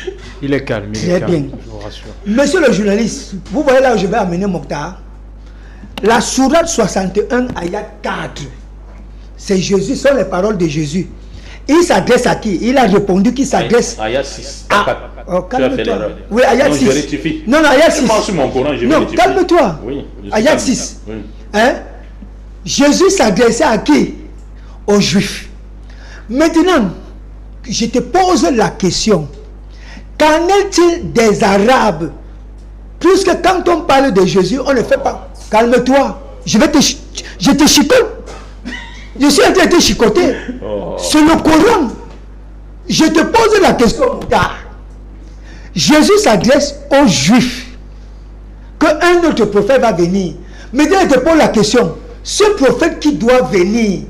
Il est calme. Il Très est calme, bien. je vous rassure. Monsieur le journaliste, vous voyez là où je vais amener Mokhtar. La sourate 61, ayat 4. C'est Jésus, ce sont les paroles de Jésus. Il s'adresse à qui? Il a répondu qu'il s'adresse Ayat 6. à... Oh, Tu as fait calme-toi. l'erreur. Oui, ayat Non, 6. je rectifie. Non, non, ayat 6. Je pense sur mon Coran, je Non, rectifie. calme-toi. Oui. je suis Ayat calme. 6. Oui. Hein? Jésus s'adressait à qui? Aux Juifs. Maintenant, je te pose la question. Qu'en est-il des Arabes? Puisque quand on parle de Jésus, on ne fait pas. Calme-toi. Je te chicote. Je suis en train de te chicoter. Oh. C'est le Coran. Je te pose la question. Car Jésus s'adresse aux Juifs. Qu'un autre prophète va venir. Maintenant, je te pose la question. Ce prophète qui doit venir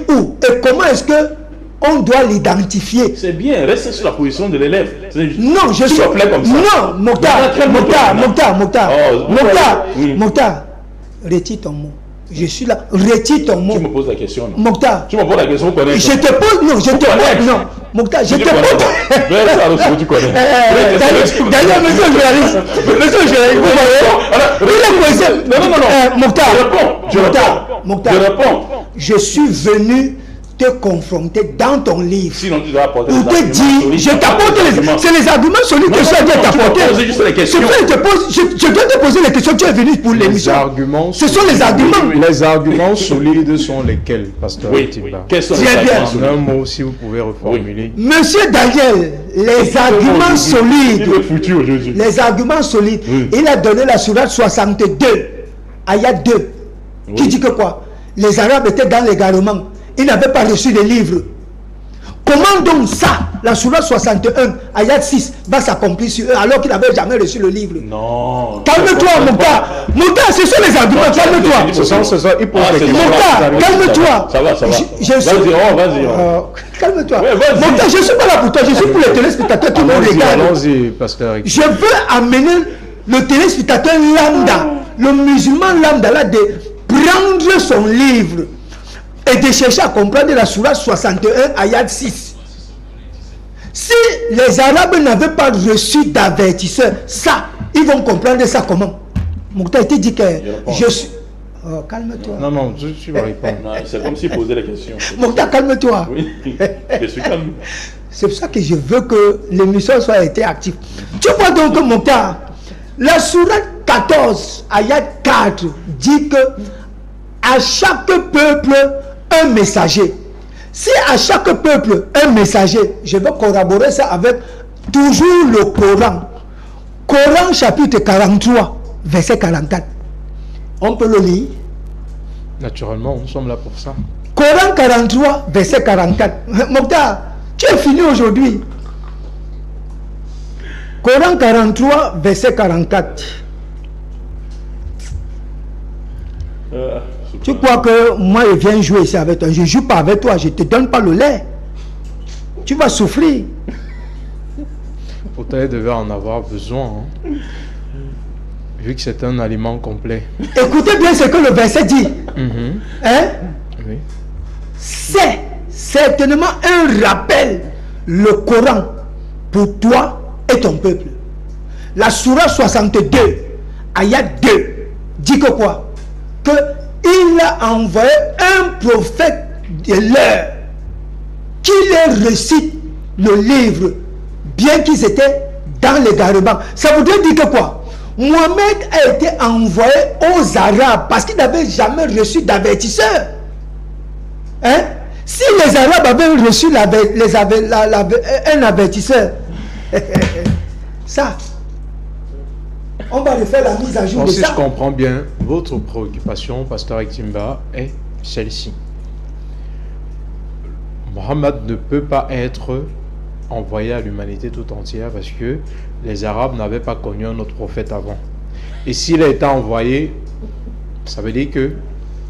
où? Et comment est-ce que on doit l'identifier? C'est bien, reste sur la position de l'élève. Non, je suis... comme ça. Non, Mokhtar, Oui. Mokhtar, retire ton mot. Je suis là, retire ton mot. Tu me poses la question. Non? Mokhtar, Tu me poses la question, vous connaissez. je te pose, non, je te pose, non. Mokhtar, je te pose... Mais ça, alors, tu connais. D'ailleurs, monsieur le journaliste, vous voyez, il est posé... Non. Mokhtar, Je réponds. je suis venu te confronter dans ton livre. Sinon, tu dois apporter Pour te dire, je t'apporte c'est les arguments solides que je dois t'apporter. Tu me poses juste les questions. Je dois te poser les questions, tu es venu pour Les l'émission. arguments. Ce sont les arguments. Les arguments solides sont lesquels, pasteur Oui. Timba? Quels sont les Très bien. arguments En un solides? mot, si vous pouvez reformuler. Monsieur Daniel, les arguments Il solides, est foutu aujourd'hui. les arguments solides, Oui. il a donné la sourate 62, ayat 2, qui Oui. dit que quoi? Les Arabes étaient dans l'égarement, ils n'avaient pas reçu les livres. Comment donc ça, la sourate 61, ayat 6, va s'accomplir sur eux alors qu'ils n'avaient jamais reçu le livre? Non. Calme-toi, Mokhtar. Mokhtar, ce sont les arguments, calme-toi. Il pose des questions. Mokhtar, calme-toi. Ça va. Vas-y. Calme-toi. Ouais, vas-y. Mokhtar, je ne suis pas là pour toi, je suis pour les téléspectateurs qui nous regardent. Allons-y, pasteur. Je veux amener le téléspectateur lambda, le musulman lambda là, de prendre son livre et de chercher à comprendre la sourate 61, ayat 6. Si les Arabes n'avaient pas reçu d'avertisseur, ça, ils vont comprendre ça comment? Mokhtar te dit que je suis... Oh, calme-toi. Non, tu vas répondre. Non, c'est comme s'il posait les questions. Mokhtar, calme-toi. Oui, je suis calme. C'est pour ça que je veux que l'émission soit été active. Tu vois donc, Mokhtar, la sourate 14, ayat 4, dit que à chaque peuple, un messager. Si à chaque peuple, un messager, je vais corroborer ça avec toujours le Coran. Coran chapitre 43, verset 44. On peut le lire. Naturellement, nous sommes là pour ça. Coran 43, verset 44. Mokhtar, tu es fini aujourd'hui. Coran 43, verset 44. Tu crois que moi je viens jouer ici avec toi? Je ne joue pas avec toi, je ne te donne pas le lait. Tu vas souffrir. Pourtant, il devait en avoir besoin. Hein. Vu que c'est un aliment complet. Écoutez bien ce que le verset dit. Hein? Oui. C'est certainement un rappel, le Coran, pour toi et ton peuple. La sourate 62, ayat 2, dit que quoi? Que il a envoyé un prophète de l'heure qui leur récite le livre, bien qu'ils étaient dans l'égarement. Ça voudrait dire que quoi? Mohamed a été envoyé aux Arabes parce qu'il n'avait jamais reçu d'avertisseur. Hein? Si les Arabes avaient reçu un avertisseur, ça, on va refaire la mise à jour Bon, de si ça. je comprends bien, votre préoccupation, pasteur Timba, est celle-ci. Mohammed ne peut pas être envoyé à l'humanité tout entière parce que les Arabes n'avaient pas connu un autre prophète avant. Et s'il a été envoyé, ça veut dire que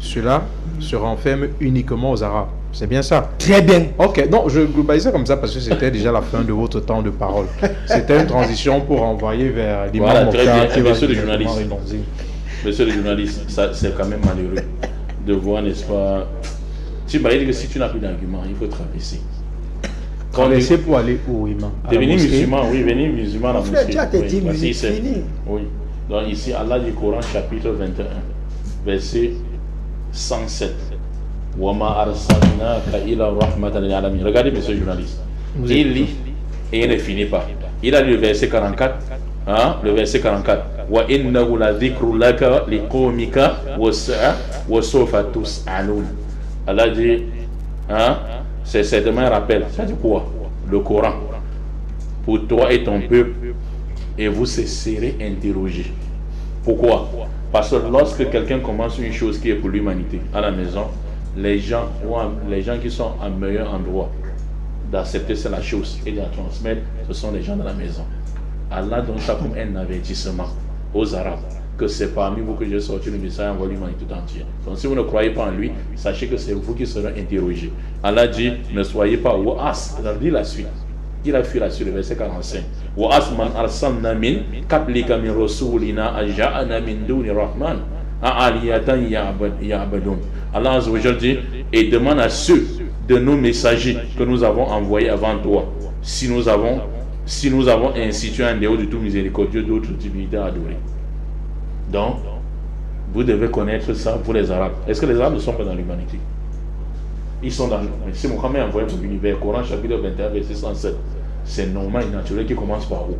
cela se renferme uniquement aux Arabes. C'est bien ça? Très bien. Ok, non, je globalisais comme ça parce que c'était déjà la fin de votre temps de parole. C'était une transition pour envoyer vers l'imam Voilà, très Mokhtar bien, qui va monsieur le directement journaliste. rebondir. Monsieur le journaliste, c'est quand même malheureux de voir, n'est-ce pas? Tu m'as dit que si tu n'as plus d'argument, il faut traverser. Traverser pour aller où, imam? Devenir musulman, oui, venir musulman à la mosquée. Tu as été 10 minutes, fini. Oui. Donc ici, Allah du Coran, chapitre 21, verset 107. Regardez, monsieur le journaliste. Il lit et il ne finit pas. Il a lu le verset 44. Hein, le verset 44. Allah dit, hein, c'est certainement un rappel. Ça dit quoi? Le Coran. Pour toi et ton peuple, et vous cesserez interroger. Pourquoi? Parce que lorsque quelqu'un commence une chose qui est pour l'humanité à la maison, les gens qui sont en meilleur endroit d'accepter la chose et de la transmettre, ce sont les gens de la maison. Allah donne ça comme un avertissement aux Arabes, que c'est parmi vous que j'ai sorti le message envoyé l'humanité tout entière. Donc si vous ne croyez pas en lui, sachez que c'est vous qui serez interrogés. Allah dit, ne soyez pas wa'as. Regardez la suite. Il a fui la suite, le verset 45. Wa'as man arsalna min qablika min rasulina aja'ana min duni rahman a'aliyatan ya'badun. Allah Azza wa Jalla dit, et demande à ceux de nos messagers que nous avons envoyés avant toi, si nous avons institué un déo de tout miséricordieux d'autres divinités à adorer. Donc, vous devez connaître ça, vous les Arabes. Est-ce que les Arabes ne sont pas dans l'humanité? Ils sont dans l'humanité. Si Mohammed est envoyé pour l'univers, Coran chapitre 21, verset 107, c'est normal et naturel qu'il commence par où?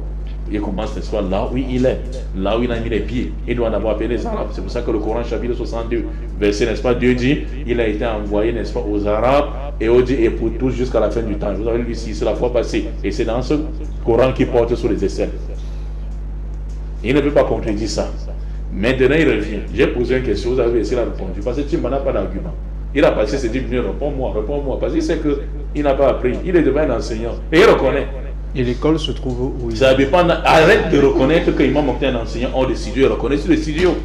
Il commence, n'est-ce pas, là où il est, là où il a mis les pieds. Il doit en avoir appelé les Arabes. C'est pour ça que le Coran chapitre 62, verset, n'est-ce pas, Dieu dit, il a été envoyé, n'est-ce pas, aux Arabes et pour tous jusqu'à la fin du temps. Vous avez lu ici, c'est la fois passée. Et c'est dans ce Coran qui porte sur les aisselles. Il ne peut pas contredire ça. Maintenant, il revient. J'ai posé une question, vous avez essayé de répondre. Parce que tu n'as pas d'argument. Il a passé ses 10 minutes, réponds-moi. Parce qu'il sait qu'il n'a pas appris. Il est devant un enseignant. Et il reconnaît. Et l'école se trouve où? Ça dépend. Arrête de reconnaître qu'il m'a monté un enseignant hors de studio. Reconnais sur le studio.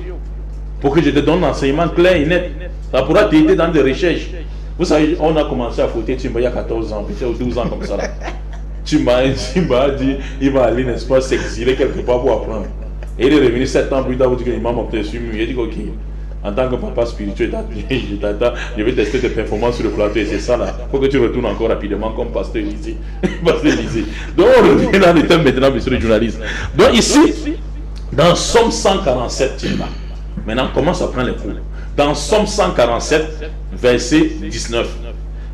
Pour que je te donne un enseignement clair et net. Ça pourra t'aider dans des recherches. Vous savez, on a commencé à fouetter Timba il y a 14 ans, peut-être 12 ans comme ça. Timba a dit, il va aller, n'est-ce pas, s'exiler quelque part pour apprendre. Et il est revenu 7 ans plus tard, vous dites qu'il m'a monté sur lui. Il a dit, ok, en tant que papa spirituel, je vais tester tes performances sur le plateau et c'est ça là. Il faut que tu retournes encore rapidement comme pasteur Lisée. Donc on revient dans le thème maintenant, monsieur le journaliste. Donc ici, dans Somme 147, maintenant on commence à prendre les cours. Dans Somme 147, verset 19,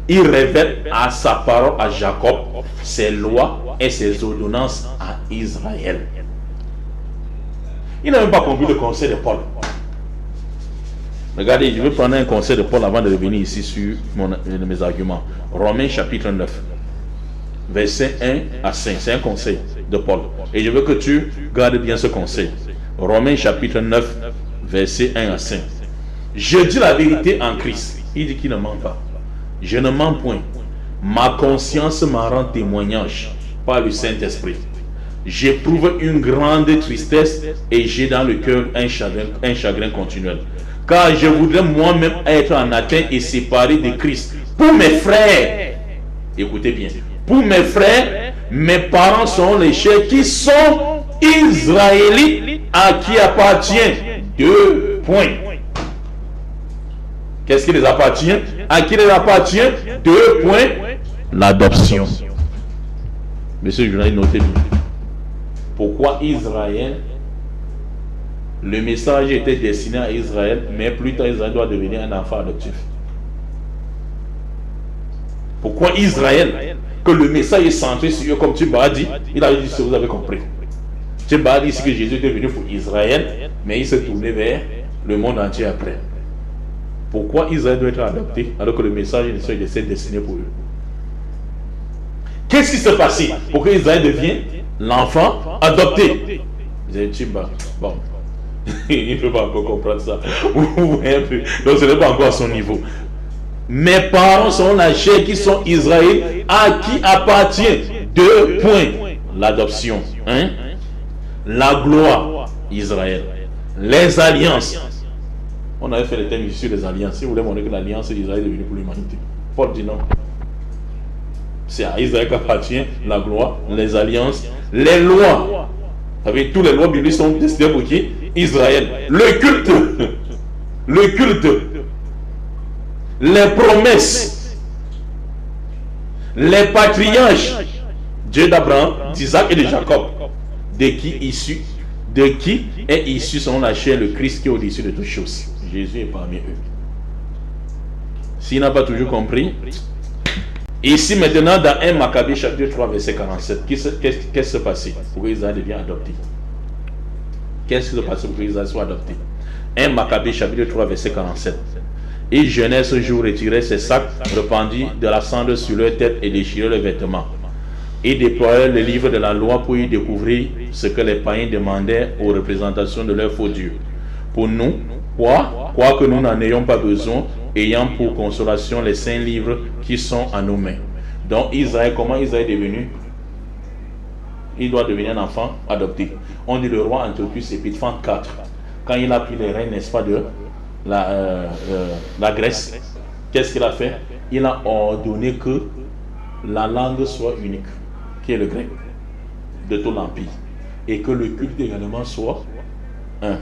il révèle à sa parole à Jacob ses lois et ses ordonnances à Israël. Il n'a même pas compris le conseil de Paul. Regardez, je vais prendre un conseil de Paul avant de revenir ici sur mes arguments. Romains chapitre 9, verset 1 à 5. C'est un conseil de Paul. Et je veux que tu gardes bien ce conseil. Romains chapitre 9, verset 1 à 5. Je dis la vérité en Christ. Il dit qu'il ne ment pas. Je ne mens point. Ma conscience m'en rend témoignage par le Saint-Esprit. J'éprouve une grande tristesse et j'ai dans le cœur un chagrin continuel. Car je voudrais moi-même être en atteinte et séparé de Christ. Pour mes frères, écoutez bien, pour mes frères, mes parents sont les chers qui sont israélites, à qui appartient 2 points. Qu'est-ce qui les appartient? À qui les appartient 2 points. L'adoption. Monsieur le journaliste, notez bien. Pourquoi Israël? Le message était destiné à Israël, mais plus tard Israël doit devenir un enfant adoptif. Pourquoi Israël? Que le message est centré sur eux, comme Timba a dit. Il a dit ce que vous avez compris. Timba a dit ici que Jésus était venu pour Israël, mais il s'est tourné vers le monde entier après. Pourquoi Israël doit être adopté alors que le message est destiné pour eux? Qu'est-ce qui s'est passé pour que Israël devienne l'enfant adopté? Vous avez dit Timba, bon. Il ne peut pas encore comprendre ça. Donc ce n'est pas encore à son niveau. Mes parents sont la chair qui sont Israël, à qui appartient 2 points. L'adoption, la gloire, Israël. Les alliances. On avait fait le thème sur les alliances. Si vous voulez montrer que l'alliance d'Israël est devenue pour l'humanité, Paul dit non. C'est à Israël qu'appartient la gloire, les alliances, les lois. Vous savez, toutes les lois bibliques sont destinées pour qui? Israël, le culte, les promesses, les patriarches, Dieu d'Abraham, d'Isaac et de Jacob, de qui est issu selon la chair le Christ qui est au-dessus de toutes choses. Jésus est parmi eux. S'il n'a pas toujours compris, ici maintenant dans 1 Maccabée chapitre 3 verset 47, qu'est-ce qui se passait pour qu'Israël devienne adopté? Qu'est-ce qui se passait pour qu'Israël soit adopté? 1 Maccabée chapitre 3 verset 47. Ils jeûnaient ce jour, retiraient ses sacs, répandirent de la cendre sur leur tête et déchiraient leurs vêtements. Ils déployaient le livre de la loi pour y découvrir ce que les païens demandaient aux représentations de leur faux Dieu. Pour nous, quoique nous n'en ayons pas besoin, ayant pour consolation les saints livres qui sont à nos mains. Donc Israël, comment Israël est devenu? Il doit devenir un enfant adopté. On dit le roi Antiochus Épiphanes IV, quand il a pris les rênes, n'est-ce pas, de la Grèce, qu'est-ce qu'il a fait? Il a ordonné que la langue soit unique, qui est le grec, de tout l'empire, et que le culte également soit un.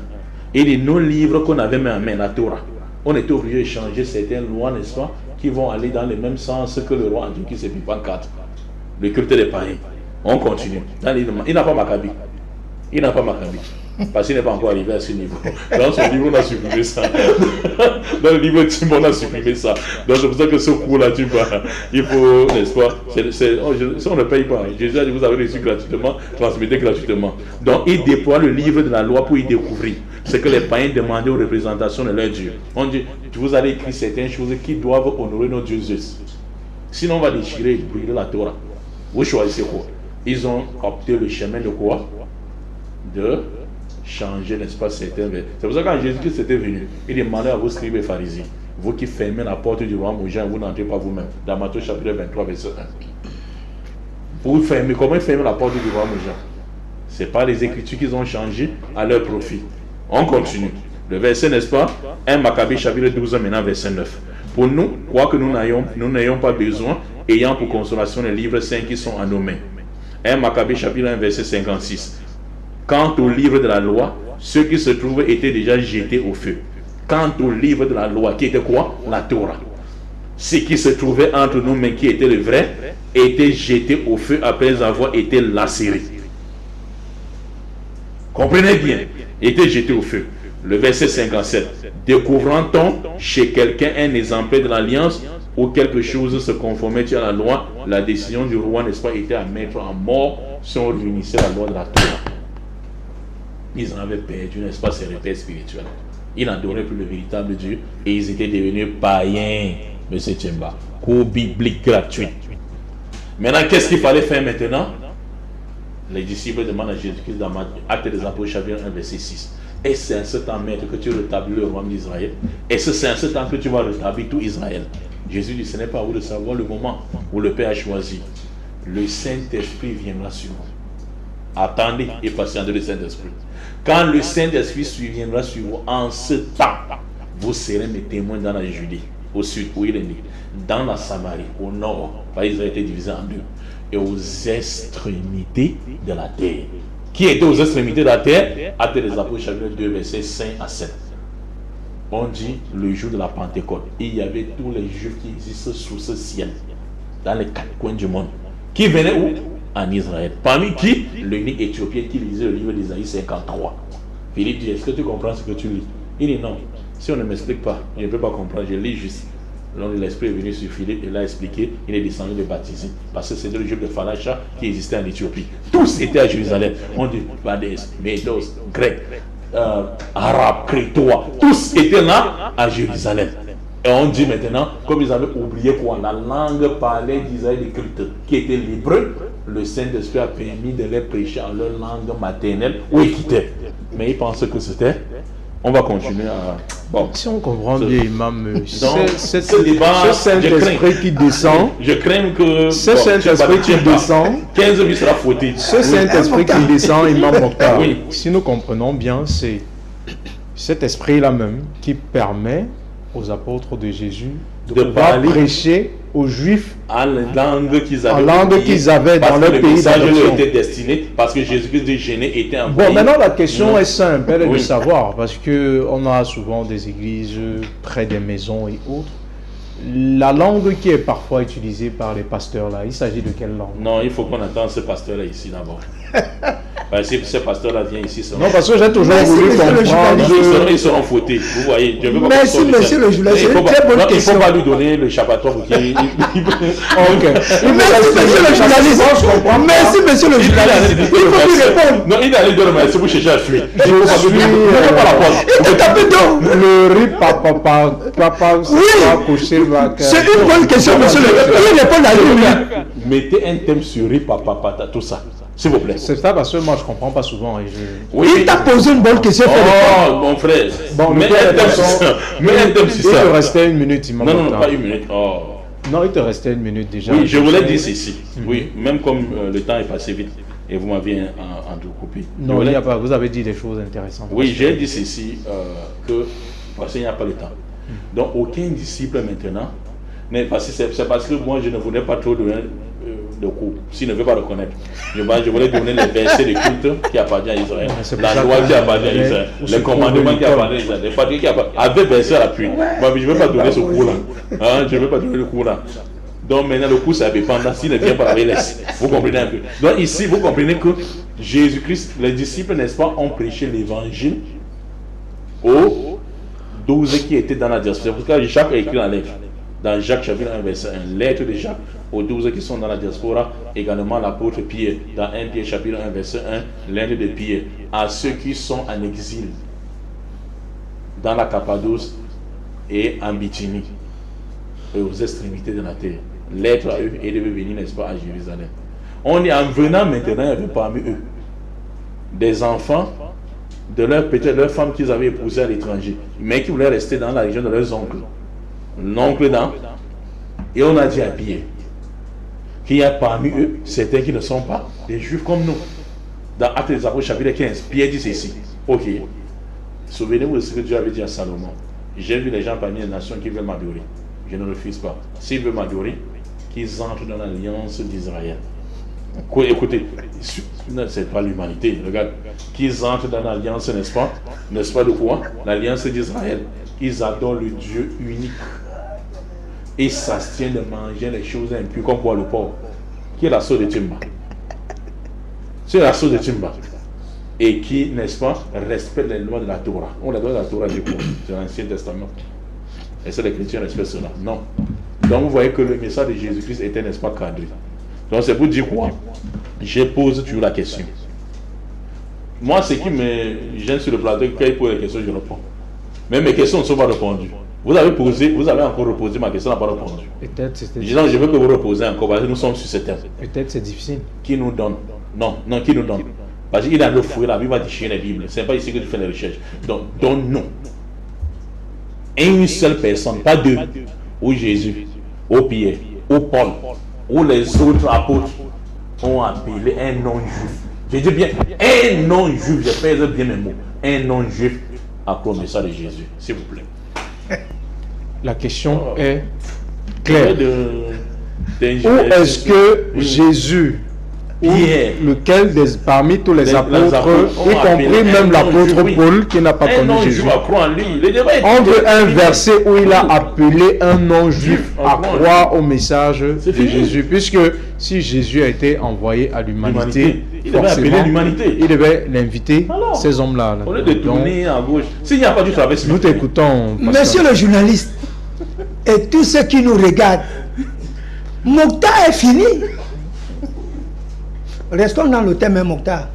Et les nos livres qu'on avait mis en main, la Torah, on était obligé de changer certaines lois, n'est-ce pas, qui vont aller dans le même sens que le roi Antiochus Épiphanes IV, le culte des païens. On continue. Il n'a pas Maccabée. Il n'a pas Maccabée. Parce qu'il n'est pas encore arrivé à ce niveau. Dans son livre, on a supprimé ça. Dans le livre de Timon, on a supprimé ça. Donc c'est pour ça que ce cours-là, tu vois, il faut, n'est-ce pas, ça on ne paye pas. Jésus a dit, vous avez reçu gratuitement, transmettez gratuitement. Donc il déploie le livre de la loi pour y découvrir ce que les païens demandaient aux représentations de leur Dieu. On dit, vous allez écrire certaines choses qui doivent honorer nos dieux. Sinon on va déchirer et brûler la Torah. Vous choisissez quoi? Ils ont opté le chemin de quoi? De changer, n'est-ce pas, certains. C'est pour ça que quand Jésus-Christ était venu, il demandait à vos scribes et pharisiens, vous qui fermez la porte du royaume aux gens, vous n'entrez pas vous-même. Dans Matthieu chapitre 23 verset 1. Vous fermez, comment ils ferment la porte du royaume aux gens? Ce n'est pas les Écritures qu'ils ont changé à leur profit. On continue. Le verset, n'est-ce pas, 1 Maccabée chapitre 12 maintenant verset 9. Pour nous, quoique nous n'ayons pas besoin, ayant pour consolation les livres saints qui sont à nos mains. 1 Maccabée chapitre 1 verset 56. Quant au livre de la loi, ceux qui se trouvaient étaient déjà jetés au feu. Quant au livre de la loi, qui était quoi? La Torah. Ce qui se trouvait entre nous, mais qui était le vrai, était jeté au feu après avoir été lacéré. Comprenez bien, était jeté au feu. Le verset 57. Découvrant-on chez quelqu'un un exemplaire de l'alliance où quelque chose se conformait à la loi, la décision du roi, n'est-ce pas, était à mettre en mort si on réunissait la loi de la Torah. Ils en avaient perdu, n'est-ce pas, ces repères spirituels. Ils n'adoraient plus le véritable Dieu et ils étaient devenus païens, M. Tchemba. Cours biblique gratuit. Maintenant, qu'est-ce qu'il fallait faire maintenant? Les disciples demandent à Jésus-Christ dans Actes des Apôtres, chapitre 1, verset 6. Est-ce c'est en ce temps, maître, que tu rétablis le royaume d'Israël? Est-ce c'est en ce temps que tu vas rétablir tout Israël? Jésus dit, ce n'est pas à vous de savoir le moment où le Père a choisi. Le Saint-Esprit viendra sur vous. Attendez et patientez le Saint-Esprit. Quand le Saint-Esprit viendra sur vous, en ce temps, vous serez mes témoins dans la Judée, au sud où il est né, dans la Samarie, au nord, parce qu'ils ont été divisés en deux, et aux extrémités de la terre. Qui était aux extrémités de la terre? Actes des Apôtres, chapitre 2, versets 5 à 7. On dit le jour de la Pentecôte, il y avait tous les Juifs qui existent sous ce ciel, dans les quatre coins du monde, qui venaient où? En Israël. Parmi qui? L'unique Éthiopien qui lisait le livre d'Isaïe 53. Philippe dit, est-ce que tu comprends ce que tu lis? Il dit non. Si on ne m'explique pas, je ne peux pas comprendre, je lis juste. Donc l'Esprit est venu sur Philippe et l'a expliqué, il est descendu de baptiser. Parce que c'était le juif de Phalacha qui existait en Éthiopie. Tous étaient à Jérusalem. On dit Badès, Médos, Grecs, Arabes, Crétois, tous étaient là à Jérusalem. Et on dit maintenant, comme ils avaient oublié quoi, la langue parlée d'Israël des cultes, qui était l'hébreu, le Saint-Esprit a permis de les prêcher en leur langue maternelle où ils quittaient. Mais ils pensaient que c'était... On va continuer à... Bon, si on comprend bien, Imam, ce Saint-Esprit qui descend... Je crains que... Ce Saint-Esprit qui descend... 15 000 sera fauté. Ce Saint-Esprit qui descend, Imam Mokhtar, oui. Si nous comprenons bien, c'est cet esprit-là même qui permet aux apôtres de Jésus de parler prêcher aux Juifs en langue qu'ils avaient, dans leur pays. Le message leur était destiné, parce que Jésus-Christ de Géné était envoyé. Bon, maintenant la question est simple, elle est de savoir, parce qu'on a souvent des églises près des maisons et autres. La langue qui est parfois utilisée par les pasteurs là, il s'agit de quelle langue? Non, il faut qu'on attende ce pasteur-là ici d'abord. Si ce pasteur-là vient ici, non, parce que j'ai toujours voulu comprendre. Ils seront fautés. Vous voyez, je veux pas. Merci, monsieur le journaliste. Il ne faut pas lui donner le chabaton pour qu'il. Merci, monsieur le journaliste. Merci, monsieur le journaliste. Il faut lui répondre. Non, il allait donner, mais c'est pour chercher à fuir. Je ne veux pas la porte. Il te tape dedans. Le riz papa. Oui. C'est une bonne question, monsieur le journaliste. Il répond à lui. Mettez un thème sur riz papa, tout ça. S'il vous plaît. C'est ça parce que moi je comprends pas souvent. Oui, il t'a posé une bonne question. Oh, mon frère. Bon, mais un thème sur ça. Il te restait une minute. Non, pas une minute. Oh. Non, il te restait une minute déjà. Oui, je voulais dire ceci. Oui, même comme le temps est passé vite et vous m'avez entrecoupé. Non, il n'y a pas. Vous avez dit des choses intéressantes. Oui, j'ai dit ceci parce qu'il n'y a pas le temps. Donc, aucun disciple maintenant. C'est parce que moi je ne voulais pas trop donner de cours. S'il ne veut pas reconnaître, je voulais donner les versets de culte qui appartiennent à Israël, la loi qui appartient à Israël, les commandements qui appartiennent à Israël, les papiers qui appartiennent avec verset à l'appui. Moi, je ne veux pas donner ce cours-là. Je ne veux pas donner le cours-là. Donc maintenant le cours c'est indépendant. S'il ne vient pas, il laisse. Vous comprenez un peu. Donc ici, vous comprenez que Jésus-Christ, les disciples, n'est-ce pas, ont prêché l'évangile aux 12 qui étaient dans la diaspora. C'est pourquoi Jacques a écrit la lettre. Dans Jacques chapitre 1 verset 1, lettre de Jacques aux 12 qui sont dans la diaspora, également l'apôtre Pierre, dans 1 Pierre chapitre 1 verset 1, lettre de Pierre, à ceux qui sont en exil, dans la Cappadoce et en Bithynie, et aux extrémités de la terre. Lettre à eux et devait venir, n'est-ce pas, à Jérusalem. On est en venant maintenant, il y avait parmi eux des enfants de leurs femmes qu'ils avaient épousées à l'étranger, mais qui voulaient rester dans la région de leurs oncles. L'oncle dans, et on a dit à Pierre qu'il y a parmi eux certains qui ne sont pas des juifs comme nous. Dans Actes des Apôtres chapitre 15, Pierre dit ceci. Ok, souvenez-vous de ce que Dieu avait dit à Salomon. J'ai vu les gens parmi les nations qui veulent m'adorer. Je ne refuse pas. S'ils veulent m'adorer, qu'ils entrent dans l'alliance d'Israël. Écoutez, c'est pas l'humanité, regarde. Qu'ils entrent dans l'alliance, n'est-ce pas de quoi? L'alliance d'Israël. Ils adorent le Dieu unique. Et s'abstiennent de manger les choses impures comme quoi le porc. Qui est la sauce de Timba? C'est la sauce de Timba. Et qui, n'est-ce pas, respecte les lois de la Torah. On les lois de la Torah du coup, c'est l'Ancien Testament. Et c'est les chrétiens respectent cela. Non. Donc vous voyez que le message de Jésus-Christ était, n'est-ce pas, cadré. Donc c'est pour dire quoi? Je pose toujours la question. Moi, ce qui me gêne sur le plateau, quand il pose les questions, je réponds. Mais mes questions ne sont pas répondues. Vous avez encore reposé ma question, n'a pas répondu. Peut-être c'était. Disons, je veux que vous reposez encore parce que nous sommes sur ce thème. Peut-être c'est difficile. Qui nous donne? Non, qui nous donne? Parce qu'il a le fouet, la Bible va déchirer la Bible. Ce n'est pas ici que tu fais les recherches. Donc, donne-nous. Et une seule personne, pas deux, ou Jésus, ou Pierre, ou Paul, ou les autres apôtres ont appelé un non-juif. Je dis bien un non-juif, je pèse bien mes mots. Un non-juif a promis ça de Jésus, s'il vous plaît. La question est claire. Où est-ce que Jésus, lequel parmi tous les apôtres, y compris même l'apôtre Paul qui n'a pas connu Jésus, on veut un verset où il a appelé un non-juif à croire au message de Jésus, puisque si Jésus a été envoyé à l'humanité, il devait appeler l'humanité. Il devait l'inviter, ces hommes-là. Au lieu de tourner à gauche, s'il n'y a pas du travail, nous t'écoutons. Monsieur le journaliste, et tous ceux qui nous regardent, Mokhtar est fini. Restons dans le thème, Mokhtar.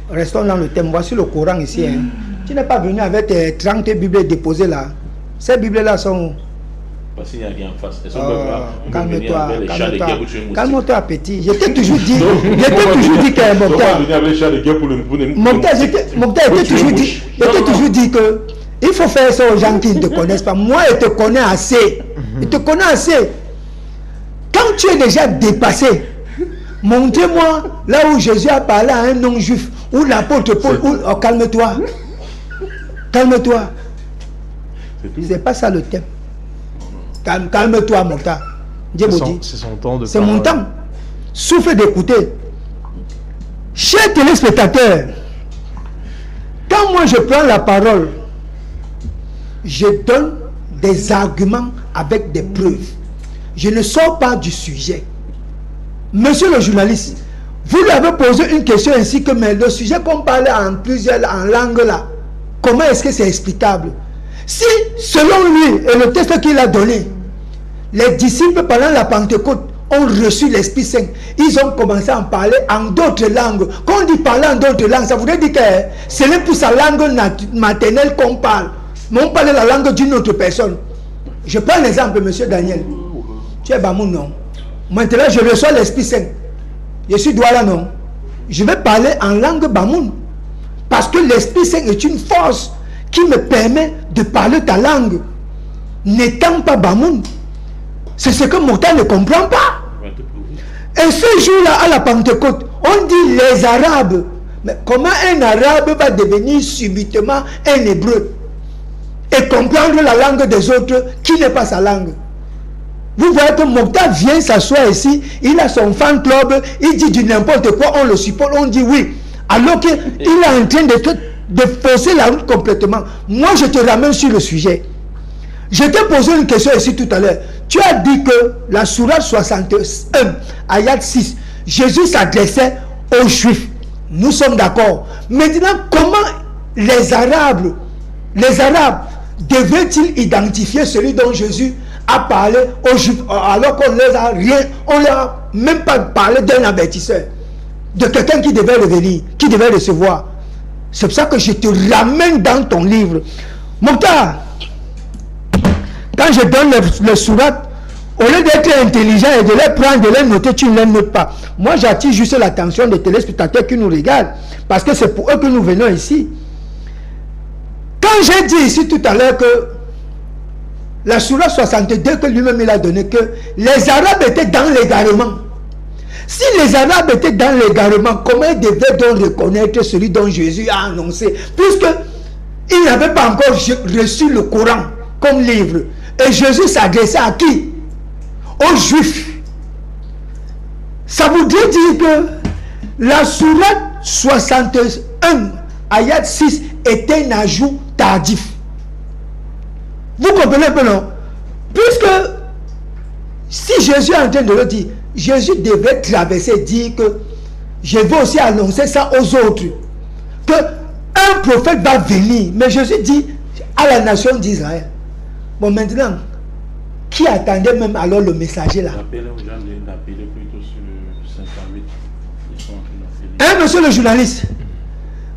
Restons dans le thème. Voici le Coran ici. Hein. Tu n'es pas venu avec tes 30 Bibles déposées là. Ces Bibles-là sont... Parce qu'il n'y a rien en face. Calme-toi, calme-toi, petit. Je t'ai toujours dit, que Mokhtar était toujours dit que il faut faire ça aux gens qui ne te connaissent pas. Moi, il te connaît assez. Il te connaît assez. Quand tu es déjà dépassé, montrez-moi là où Jésus a parlé à un non-juif, ou l'apôtre Paul, oh, calme-toi. Calme-toi. C'est pas ça le thème. Calme-toi, Mokhtar. C'est son temps de C'est parole. mon temps. Souffle d'écouter. Chers téléspectateurs, quand moi je prends la parole, je donne des arguments avec des preuves. Je ne sors pas du sujet. Monsieur le journaliste, vous lui avez posé une question ainsi que mais le sujet qu'on parlait en langue là, comment est-ce que c'est explicable? Si, selon lui et le texte qu'il a donné, les disciples pendant la Pentecôte ont reçu l'Esprit Saint, ils ont commencé à en parler en d'autres langues. Quand on dit parler en d'autres langues, ça voudrait dire que ce n'est plus sa langue maternelle qu'on parle, mais on parle la langue d'une autre personne. Je prends l'exemple, monsieur Daniel. Tu es Bamoun, non? Maintenant, je reçois l'Esprit Saint. Je suis Douala, non? Je vais parler en langue Bamoun. Parce que l'Esprit Saint est une force qui me permet de parler ta langue. N'étant pas Bamoun. C'est ce que Mokhtar ne comprend pas. Et ce jour-là, à la Pentecôte, on dit les Arabes. Mais comment un Arabe va devenir subitement un Hébreu et comprendre la langue des autres qui n'est pas sa langue? Vous voyez que Mokhtar vient s'asseoir ici, il a son fan club, il dit du n'importe quoi, on le supporte, on dit oui. Alors qu'il est en train de fausser la route complètement. Moi, je te ramène sur le sujet. Je t'ai posé une question ici tout à l'heure. Tu as dit que la sourate 61, ayat 6, Jésus s'adressait aux Juifs. Nous sommes d'accord. Maintenant, comment les Arabes devaient-ils identifier celui dont Jésus a parlé aux Juifs alors qu'on ne leur a même pas parlé d'un avertisseur, de quelqu'un qui devait revenir, qui devait recevoir? C'est pour ça que je te ramène dans ton livre. Mokhtar, quand je donne le sourate, au lieu d'être intelligent et de les prendre, de les noter, tu ne les notes pas. Moi, j'attire juste l'attention des téléspectateurs qui nous regardent, parce que c'est pour eux que nous venons ici. Quand j'ai dit ici tout à l'heure que la sourate 62 que lui-même il a donné, que les Arabes étaient dans l'égarement. Si les Arabes étaient dans l'égarement, comment ils devaient donc reconnaître celui dont Jésus a annoncé, puisqu'ils n'avaient pas encore reçu le Coran comme livre. Et Jésus s'adressait à qui? Aux Juifs. Ça voudrait dire que la sourate 61, ayat 6, était un ajout tardif. Vous comprenez un peu, non? Puisque si Jésus est en train de le dire, Jésus devait traverser, dire que je vais aussi annoncer ça aux autres, que un prophète va venir. Mais Jésus dit à la nation d'Israël. Bon, maintenant, qui attendait même alors le messager là? J'appelle aux gens d'appeler plutôt sur le 58. Ils sont en train d'appeler. Hein, monsieur le journaliste?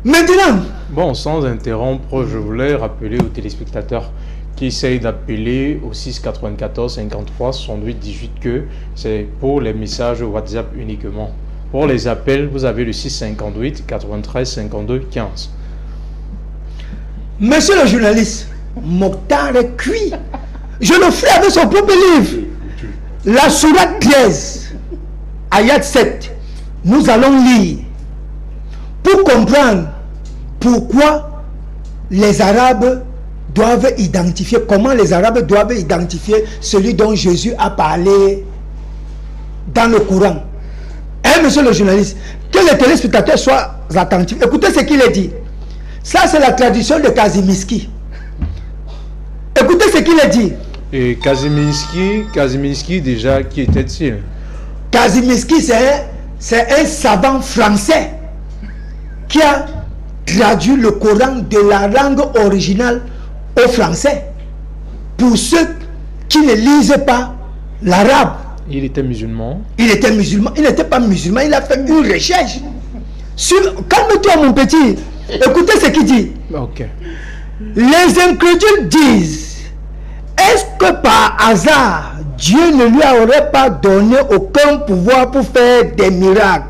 Maintenant. Bon, sans interrompre, je voulais rappeler aux téléspectateurs qui essayent d'appeler au 694 53 68 18 que c'est pour les messages WhatsApp uniquement. Pour les appels, vous avez le 658 93 52 15. Monsieur le journaliste, Mokhtar est cuit. Je le ferai avec son propre livre. La sourate 13, ayat 7. Nous allons lire pour comprendre pourquoi les Arabes doivent identifier, comment les Arabes doivent identifier celui dont Jésus a parlé dans le Coran. Hein, monsieur le journaliste, que les téléspectateurs soient attentifs. Écoutez ce qu'il a dit. Ça, c'est la traduction de Kaziminski. Écoutez ce qu'il a dit. Et Kaziminski déjà, qui était-il? Kaziminski, c'est un savant français qui a traduit le Coran de la langue originale au français. Pour ceux qui ne lisent pas l'arabe. Il était musulman. Il était musulman. Il n'était pas musulman. Il a fait une recherche. Calme-toi, mon petit. Écoutez ce qu'il dit. Ok. Les incrédules disent, est-ce que par hasard, Dieu ne lui aurait pas donné aucun pouvoir pour faire des miracles?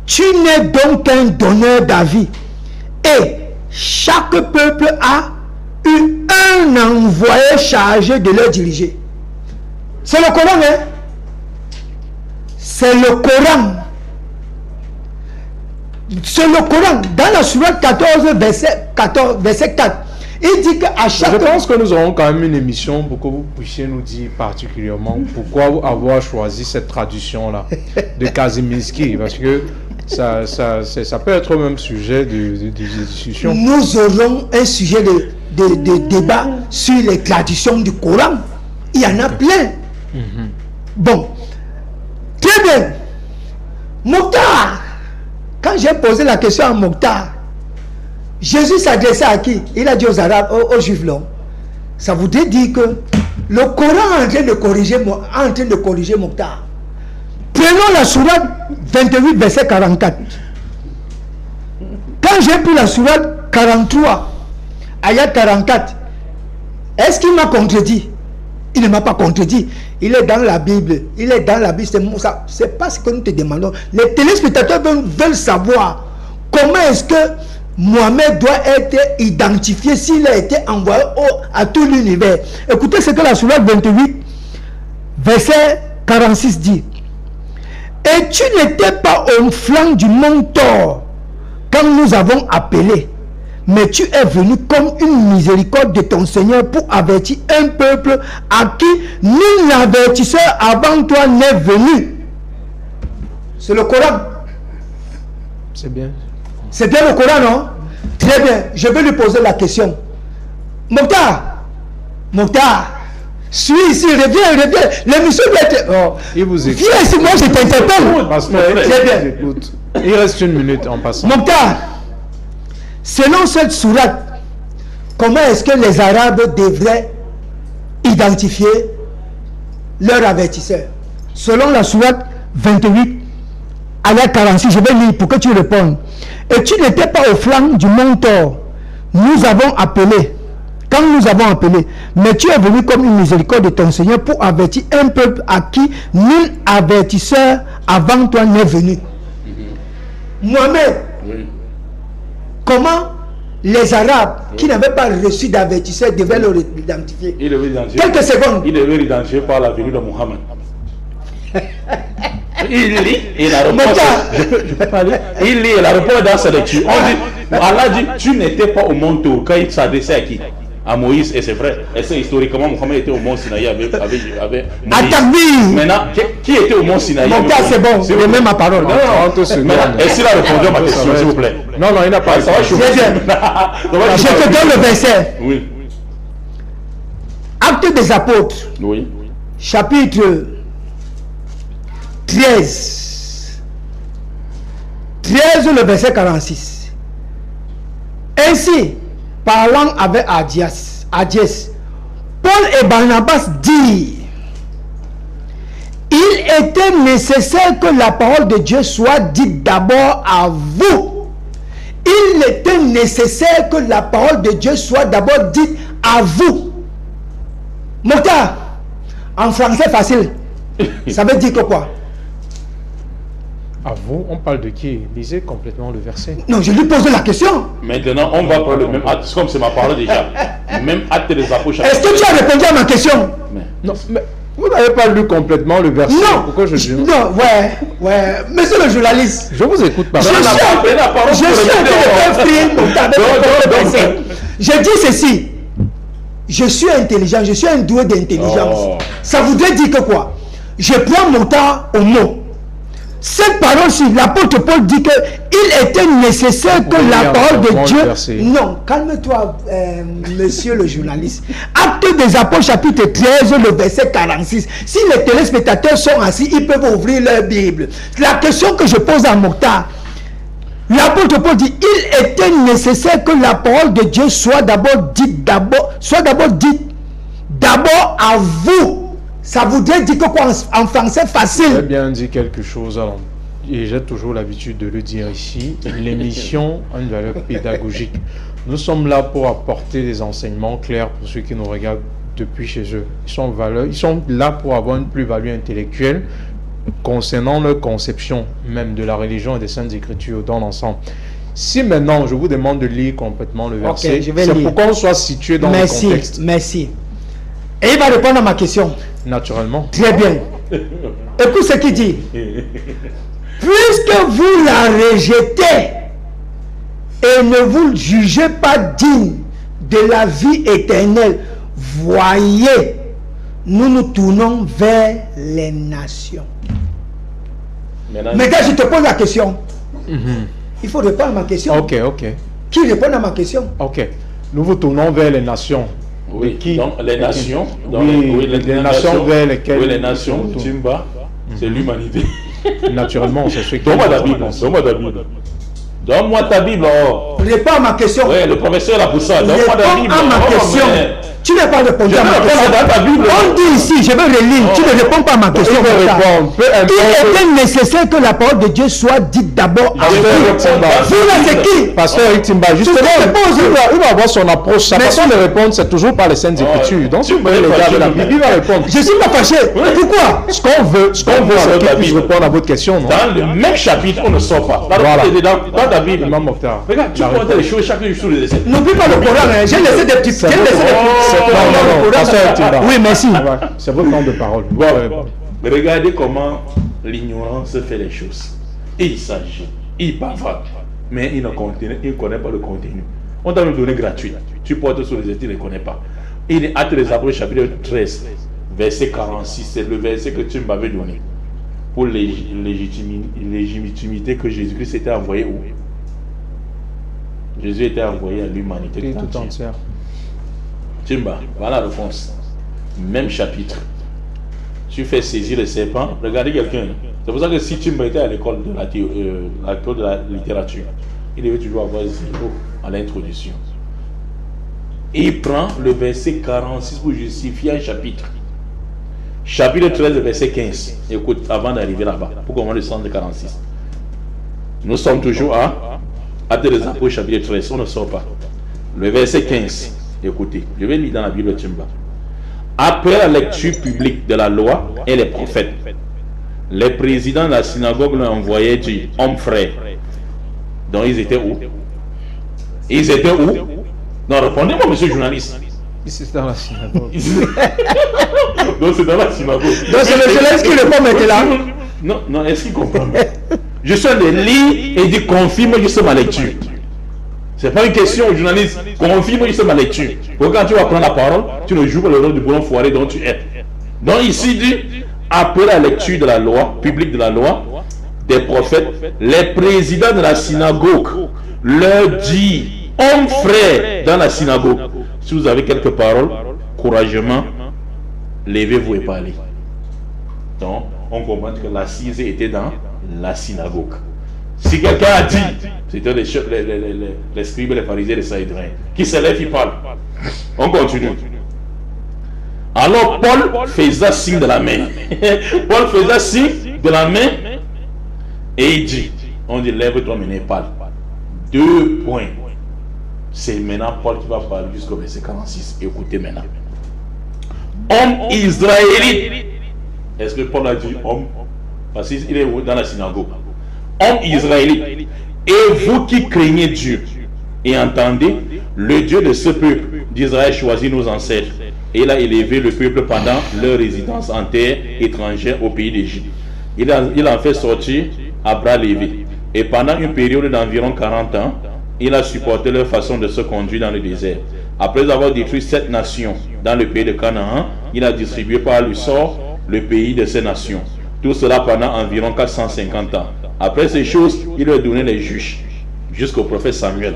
Tu n'es donc qu'un donneur d'avis. Et chaque peuple a eu un envoyé chargé de le diriger. C'est le Coran, hein? C'est le Coran. C'est le Coran. Dans la sourate 14, verset 4, Il dit qu'à chaque... Je pense que nous aurons quand même une émission pour que vous puissiez nous dire particulièrement pourquoi avoir choisi cette traduction-là de Kaziminski, parce que ça peut être même sujet de discussion. Nous aurons un sujet de débat sur les traductions du Coran. Il y en a plein. Bon, très bien. Mokhtar, quand j'ai posé la question à Mokhtar, Jésus s'adressait à qui? Il a dit aux Arabes, aux Juifs là. Ça voudrait dire que le Coran est en train de corriger Mokhtar. Prenons la sourate 28, verset 44. Quand j'ai pris la sourate 43, ayat 44, est-ce qu'il m'a contredit? Il ne m'a pas contredit. Il est dans la Bible. Il est dans la Bible. C'est pas ce que nous te demandons. Les téléspectateurs veulent savoir comment est-ce que Mohamed doit être identifié s'il a été envoyé à tout l'univers. Écoutez ce que la sourate 28, verset 46 dit. Et tu n'étais pas au flanc du mont Thor quand nous avons appelé, mais tu es venu comme une miséricorde de ton Seigneur pour avertir un peuple à qui nul avertisseur avant toi n'est venu. C'est le Coran. C'est bien. C'est bien le Coran, non? Très bien. Je vais lui poser la question. Mokhtar, suis ici, reviens. L'émission doit être... Oh. Il vous écoute. Viens ici, moi je t'interpelle. Très bien. Écoute. Il reste une minute en passant. Mokhtar, selon cette sourate, comment est-ce que les Arabes devraient identifier leur avertisseur? Selon la sourate 28, ayat 46, je vais lire pour que tu répondes. Et tu n'étais pas au flanc du mont Thor. Nous avons appelé. Quand nous avons appelé, mais tu es venu comme une miséricorde de ton Seigneur pour avertir un peuple à qui nul avertisseur avant toi n'est venu. Mohamed, Oui. comment les Arabes qui n'avaient pas reçu d'avertisseur devaient le identifier? Il devait identifier. Quelques secondes. Il devait l'identifier par la venue de Muhammad. Il lit et la réponse. Je peux parler. Il lit et la réponse dans sa lecture. On dit, Allah dit, tu n'étais pas au mont Tour quand il s'adressait à qui? À Moïse, et c'est vrai. Et c'est historiquement, Mohamed était au mont Sinaï avec Moïse. Maintenant, qui était au mont Sinaï? Mokhtar, c'est bon, je remets ma parole. Non. Est-ce qu'il a répondu à ma question, s'il vous plaît? Non, il n'a pas. Ça va, je te donne le verset. Oui. Actes des apôtres, Oui. chapitre 13. 13, le verset 46. Ainsi, parlant avec Adias, Paul et Barnabas dirent: il était nécessaire que la parole de Dieu soit dite d'abord à vous. Il était nécessaire que la parole de Dieu soit d'abord dite à vous. Mokhtar, en français facile, ça veut dire que quoi? À vous, on parle de qui? Lisez complètement le verset. Non, je lui pose la question. Maintenant, on va prendre le même acte, comme c'est ma parole déjà. Même acte des apôtres. Est-ce que tu as répondu à ma question? Non, mais vous n'avez pas lu complètement le verset. Non. Pourquoi je dis non? Non, ouais. Monsieur le journaliste, Je vous écoute pas. je suis en train de faire frire. Je dis ceci. Je suis intelligent, je suis un doué d'intelligence. Oh. Ça voudrait dire que quoi? Je prends mon temps au mot. Cette parole-ci, l'apôtre Paul dit qu'il était nécessaire que la parole de Dieu... Non, calme-toi, monsieur le journaliste. Acte des apôtres, chapitre 13, le verset 46. Si les téléspectateurs sont assis, ils peuvent ouvrir leur Bible. La question que je pose à Mokhtar, l'apôtre Paul dit, il était nécessaire que la parole de Dieu soit d'abord dite d'abord à vous. Ça voudrait dire que quoi en français facile? J'ai bien dit quelque chose, alors, et j'ai toujours l'habitude de le dire ici. L'émission a une valeur pédagogique. Nous sommes là pour apporter des enseignements clairs pour ceux qui nous regardent depuis chez eux. Ils sont là pour avoir une plus-value intellectuelle concernant leur conception même de la religion et des Saintes Écritures dans l'ensemble. Si maintenant je vous demande de lire complètement le verset, c'est pour qu'on soit situé dans le contexte. Merci. Et il va répondre à ma question. Naturellement. Très bien. Écoute ce qu'il dit. Puisque vous la rejetez et ne vous jugez pas digne de la vie éternelle. Voyez, nous nous tournons vers les nations. Maintenant, je te pose la question. Il faut répondre à ma question. Ok. Qui répond à ma question? Ok. Nous vous tournons vers les nations. Oui, qui? Donc les nations. Les nations vers lesquelles. Oui, les nations. Timba, c'est l'humanité. Naturellement, c'est ce qui. Donne-moi ta Bible. Donne-moi ta Bible. Réponds à ma question. Oui, le professeur là pour ça. Donne-moi ta Bible. Réponds à ma question. Tu n'as pas répondu à ma question. On dit ici, je vais relire. Tu ne réponds pas à ma question. Il était nécessaire que la parole de Dieu soit dite d'abord à vous. C'est qui? Pasteur Itimba, justement, il va avoir son approche. Sa façon de répondre, c'est toujours par les Saintes Écritures. Donc, si vous voulez regarder la Bible, il va répondre. Je ne suis pas fâché. Pourquoi? Ce qu'on veut, c'est qu'il puisse répondre à votre question. Dans le même chapitre, on ne sort pas. Dans ta Bible, regarde, tu vois les choses chaque jour sur les essais. N'oublie pas le Coran. J'ai laissé des petits. Oui, merci. C'est votre temps de parole. Mais regardez comment l'ignorance fait les choses. Il s'agit, il bavarde, mais il ne connaît pas le contenu. On t'a donné gratuit. Tu portes sur les études, il ne connaît pas. Il est Actes des Apôtres, chapitre 13, verset 46. C'est le verset que tu m'avais donné pour légitimité que Jésus-Christ était envoyé où? Jésus était envoyé à l'humanité tout entière. Timba, voilà la réponse. Même chapitre. Tu fais saisir le serpent. Regardez quelqu'un. C'est pour ça que si Timba était à l'école de la littérature, il devait toujours avoir 0 à l'introduction. Il prend le verset 46 pour justifier un chapitre. Chapitre 13, verset 15. Écoute, avant d'arriver là-bas, pour qu'on voit le sens de 46. Nous sommes toujours à Actes des Apôtres, chapitre 13. On ne sort pas. Le verset 15. Écoutez, je vais lire dans la Bible Timba. Après la lecture publique de la loi et les prophètes, les présidents de la synagogue l'ont envoyé dire, homme frère. Donc ils étaient où? Ils étaient où? Non, répondez-moi, monsieur le journaliste. C'est dans la synagogue. Donc c'est dans la synagogue. Donc c'est le journaliste qui répond maintenant. Non, est-ce qu'il comprend? Je suis de lire et dit confirme juste ma lecture. C'est pas une question au journaliste. Confirme juste ma lecture. Pour quand tu vas prendre la parole, tu ne joues pas le rôle du boulon foiré dont tu es. Donc ici dit, après la lecture de la loi, publique de la loi, des prophètes, les présidents de la synagogue leur dit, homme frère dans la synagogue, si vous avez quelques paroles, courageusement, levez-vous et parlez. Donc, on comprend que l'assise était dans la synagogue. Si quelqu'un a dit, c'était les scribes, les pharisiens, les saïdriens, qui se lèvent, ils parlent. On continue. Alors Paul faisait signe de la main. Paul faisait signe de la main et il dit, on dit lève-toi mais parle. 2 points. C'est maintenant Paul qui va parler jusqu'au verset 46. Écoutez maintenant. Homme israélite. Est-ce que Paul a dit homme? Parce qu'il est dans la synagogue. Homme israélite. Et vous qui craignez Dieu et entendez, le Dieu de ce peuple d'Israël choisit nos ancêtres. Et il a élevé le peuple pendant leur résidence en terre étrangère au pays d'Égypte. Il en fait sortir à bras levés. Et pendant une période d'environ 40 ans, il a supporté leur façon de se conduire dans le désert. Après avoir détruit 7 nations dans le pays de Canaan, il a distribué par le sort le pays de ces nations. Tout cela pendant environ 450 ans. Après ces choses, il leur donnait les juges jusqu'au prophète Samuel.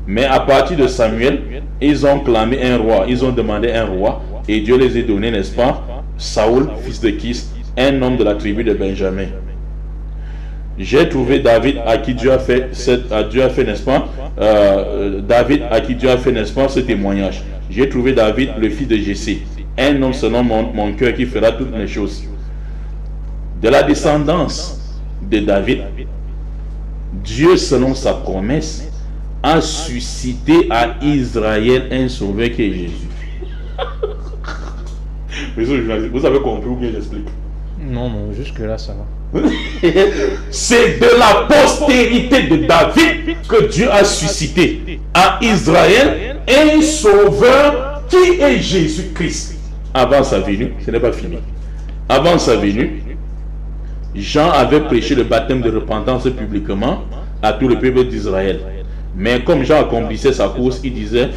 Mais à partir de Samuel, ils ont clamé un roi, ils ont demandé un roi, et Dieu les a donné, n'est-ce pas, Saoul, fils de Kis, un homme de la tribu de Benjamin. J'ai trouvé David à qui Dieu a fait, n'est-ce pas, David à qui Dieu a fait, n'est-ce pas, ce témoignage. J'ai trouvé David, le fils de Jessé, un homme selon mon cœur qui fera toutes les choses. De la descendance de David, Dieu, selon sa promesse, a suscité à Israël un sauveur qui est Jésus. Vous avez compris ou bien j'explique? Non, jusque là ça va. C'est de la postérité de David que Dieu a suscité à Israël un sauveur qui est Jésus-Christ. Avant sa venue, ce n'est pas fini. Avant sa venue, Jean avait prêché le baptême de repentance publiquement à tout le peuple d'Israël. Mais comme Jean accomplissait sa course, il disait,